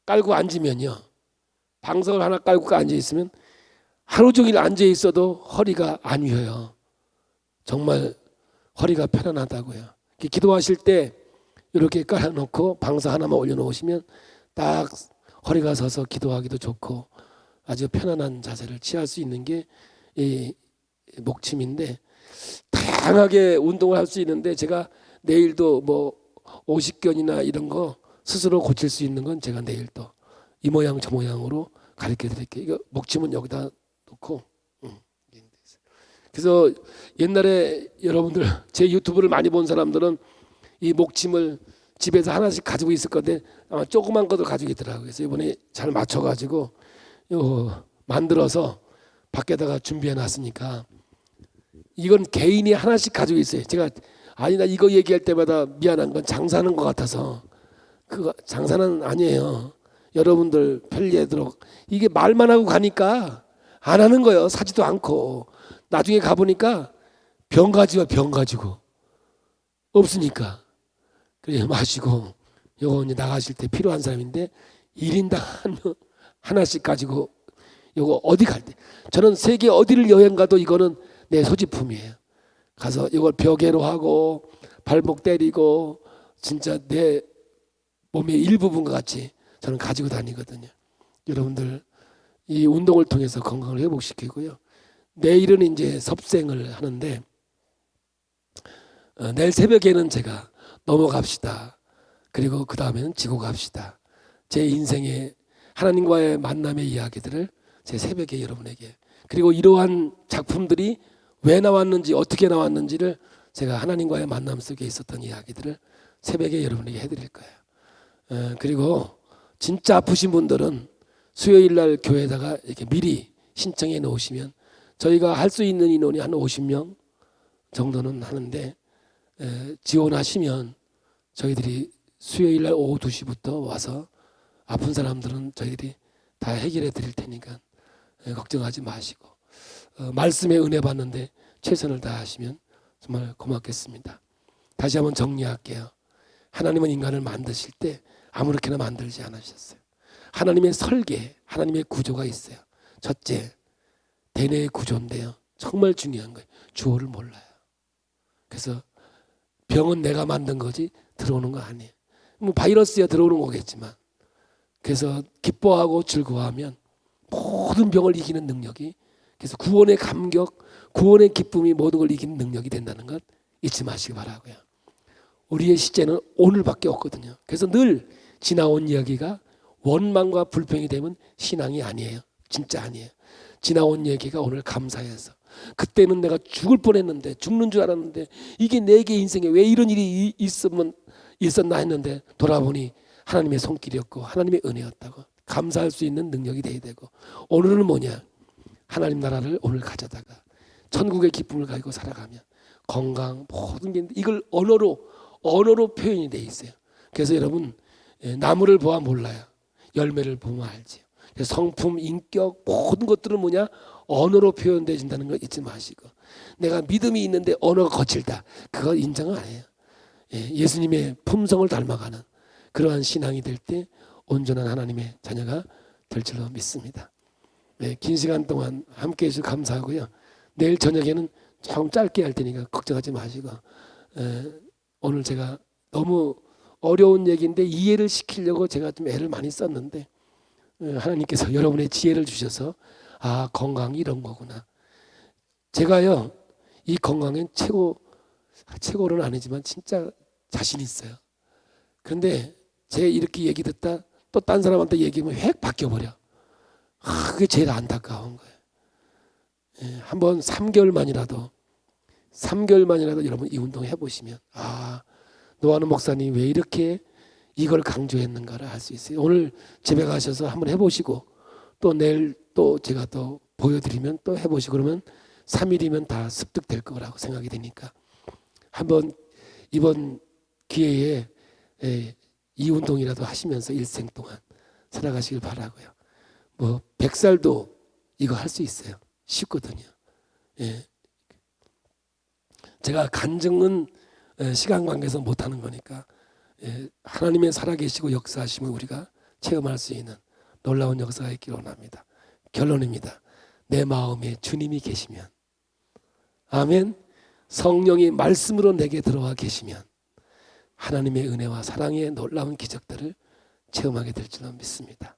깔고 앉으면요, 방석을 하나 깔고 앉아 있으면 하루 종일 앉아 있어도 허리가 안 휘어요. 정말 허리가 편안하다고요. 기도하실 때 이렇게 깔아놓고 방석 하나만 올려놓으시면 딱 허리가 서서 기도하기도 좋고 아주 편안한 자세를 취할 수 있는 게 이 목침인데, 다양하게 운동을 할 수 있는데 제가 내일도 뭐 오십견이나 이런 거 스스로 고칠 수 있는 건 제가 내일 또 이 모양 저 모양으로 가르쳐 드릴게요. 이거 목침은 여기다 놓고. 그래서 옛날에 여러분들 제 유튜브를 많이 본 사람들은 이 목침을 집에서 하나씩 가지고 있을 건데 아마 조그만 것도 가지고 있더라고요. 그래서 이번에 잘 맞춰가지고 만들어서 밖에다가 준비해 놨으니까 이건 개인이 하나씩 가지고 있어요. 제가 나 이거 얘기할 때마다 미안한 건 장사하는 것 같아서, 그거 장사는 아니에요. 여러분들 편리하도록 이게 말만 하고 가니까 안 하는 거예요. 사지도 않고 나중에 가보니까 병 가지고 없으니까 그래 마시고, 요거 이제 나가실 때 필요한 사람인데 1인당 하나씩 가지고 요거 어디 갈 때, 저는 세계 어디를 여행 가도 이거는 내 소지품이에요. 가서 이걸 벽에로 하고 발목 때리고 진짜 내 몸의 일부분과 같이 저는 가지고 다니거든요. 여러분들 이 운동을 통해서 건강을 회복시키고요. 내일은 이제 섭생을 하는데 내일 새벽에는 제가 넘어갑시다. 그리고 그 다음에는 지고 갑시다. 제 인생의 하나님과의 만남의 이야기들을 제 새벽에 여러분에게, 그리고 이러한 작품들이 왜 나왔는지 어떻게 나왔는지를 제가 하나님과의 만남 속에 있었던 이야기들을 새벽에 여러분에게 해드릴 거예요. 그리고 진짜 아프신 분들은 수요일 날 교회에다가 이렇게 미리 신청해 놓으시면 저희가 할 수 있는 인원이 한 50명 정도는 하는데, 지원하시면 저희들이 수요일 날 오후 2시부터 와서 아픈 사람들은 저희들이 다 해결해 드릴 테니까 걱정하지 마시고, 말씀에 은혜 받는데 최선을 다하시면 정말 고맙겠습니다. 다시 한번 정리할게요. 하나님은 인간을 만드실 때 아무렇게나 만들지 않으셨어요. 하나님의 설계, 하나님의 구조가 있어요. 첫째, 대뇌의 구조인데요, 정말 중요한 거예요. 주어를 몰라요. 그래서 병은 내가 만든 거지 들어오는 거 아니에요. 뭐 바이러스야 들어오는 거겠지만, 그래서 기뻐하고 즐거워하면 모든 병을 이기는 능력이, 그래서 구원의 감격, 구원의 기쁨이 모든 걸 이기는 능력이 된다는 것 잊지 마시기 바라고요. 우리의 시제는 오늘밖에 없거든요. 그래서 늘 지나온 이야기가 원망과 불평이 되면 신앙이 아니에요. 진짜 아니에요. 지나온 얘기가 오늘 감사해서, 그때는 내가 죽을 뻔했는데, 죽는 줄 알았는데 이게 내게 인생에 왜 이런 일이 있었나 했는데 돌아보니 하나님의 손길이었고 하나님의 은혜였다고 감사할 수 있는 능력이 돼야 되고, 오늘은 뭐냐, 하나님 나라를 오늘 가져다가 천국의 기쁨을 가지고 살아가면 건강 모든 게 이걸 언어로 표현이 돼 있어요. 그래서 여러분, 나무를 보아 몰라요. 열매를 보면 알지요. 성품, 인격 모든 것들은 뭐냐, 언어로 표현되어진다는 걸 잊지 마시고, 내가 믿음이 있는데 언어가 거칠다, 그거 인정은 안 해요. 예수님의 품성을 닮아가는 그러한 신앙이 될 때 온전한 하나님의 자녀가 될 줄로 믿습니다. 긴 시간 동안 함께해 주셔서 감사하고요. 내일 저녁에는 조금 짧게 할 테니까 걱정하지 마시고, 오늘 제가 너무 어려운 얘기인데 이해를 시키려고 제가 좀 애를 많이 썼는데, 하나님께서 여러분의 지혜를 주셔서 건강이 이런 거구나. 제가요 이 건강엔 최고는 아니지만 진짜 자신 있어요. 그런데 제 이렇게 얘기 듣다 또 딴 사람한테 얘기하면 획 바뀌어버려. 그게 제일 안타까운 거예요. 한번 3개월만이라도 여러분 이 운동 해보시면 노아는 목사님 왜 이렇게 이걸 강조했는가를 알 수 있어요. 오늘 집에 가셔서 한번 해보시고 또 내일 또 제가 또 보여드리면 또 해보시고, 그러면 3일이면 다 습득될 거라고 생각이 되니까 한번 이번 기회에 이 운동이라도 하시면서 일생 동안 살아가시길 바라고요. 뭐 100살도 이거 할 수 있어요. 쉽거든요. 예. 제가 간증은 시간 관계에서 못하는 거니까 하나님의 살아계시고 역사하심을 우리가 체험할 수 있는 놀라운 역사가 있기를 원합니다. 결론입니다. 내 마음에 주님이 계시면, 아멘. 성령이 말씀으로 내게 들어와 계시면 하나님의 은혜와 사랑의 놀라운 기적들을 체험하게 될 줄로 믿습니다.